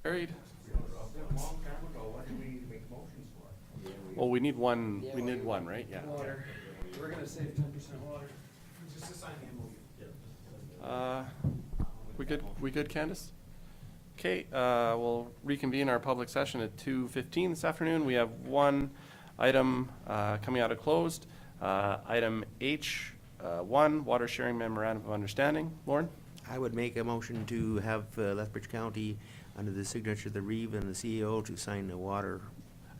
Carried. A long time ago, what do we need to make motions for? Well, we need one, right? Yeah. Water. We're gonna save 10% water. Just assign the MOU. We good, Candace? Okay, we'll reconvene our public session at 2:15 this afternoon. We have one item coming out of closed. Item H1, Water Sharing Memorandum of Understanding. Lauren? I would make a motion to have Lethbridge County, under the signature of the Reeve and the CEO, to sign the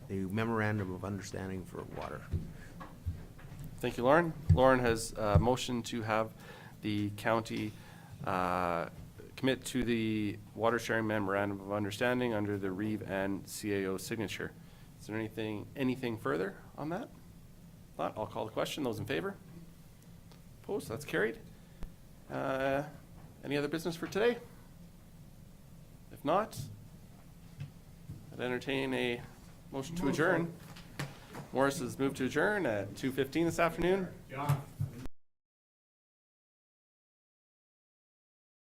memorandum of understanding for water. Thank you, Lauren. Lauren has motioned to have the county commit to the Water Sharing Memorandum of Understanding under the Reeve and CAO signature. Is there anything further on that? Not, I'll call the question. Those in favor? Opposed? That's carried. Any other business for today? If not, I'd entertain a motion to adjourn. Morris has moved to adjourn at 2:15 this afternoon. John.